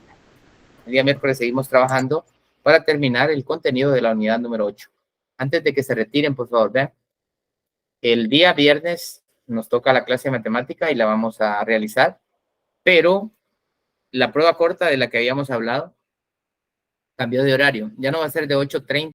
El día miércoles seguimos trabajando para terminar el contenido de la unidad número 8. Antes de que se retiren, por favor, vean. El día viernes nos toca la clase de matemática y la vamos a realizar, pero la prueba corta de la que habíamos hablado cambió de horario. Ya no va a ser de 8:30